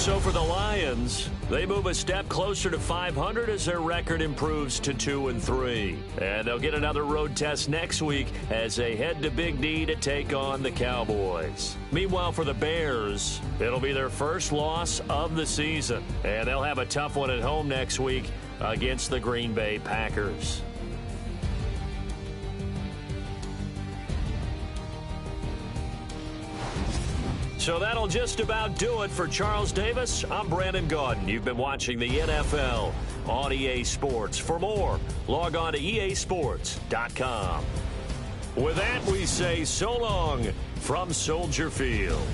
So for the Lions, they move a step closer to 500 as their record improves to 2-3. And they'll get another road test next week as they head to Big D to take on the Cowboys. Meanwhile, for the Bears, it'll be their first loss of the season. And they'll have a tough one at home next week against the Green Bay Packers. So that'll just about do it for Charles Davis. I'm Brandon Gaudin. You've been watching the NFL on EA Sports. For more, log on to easports.com. With that, we say so long from Soldier Field.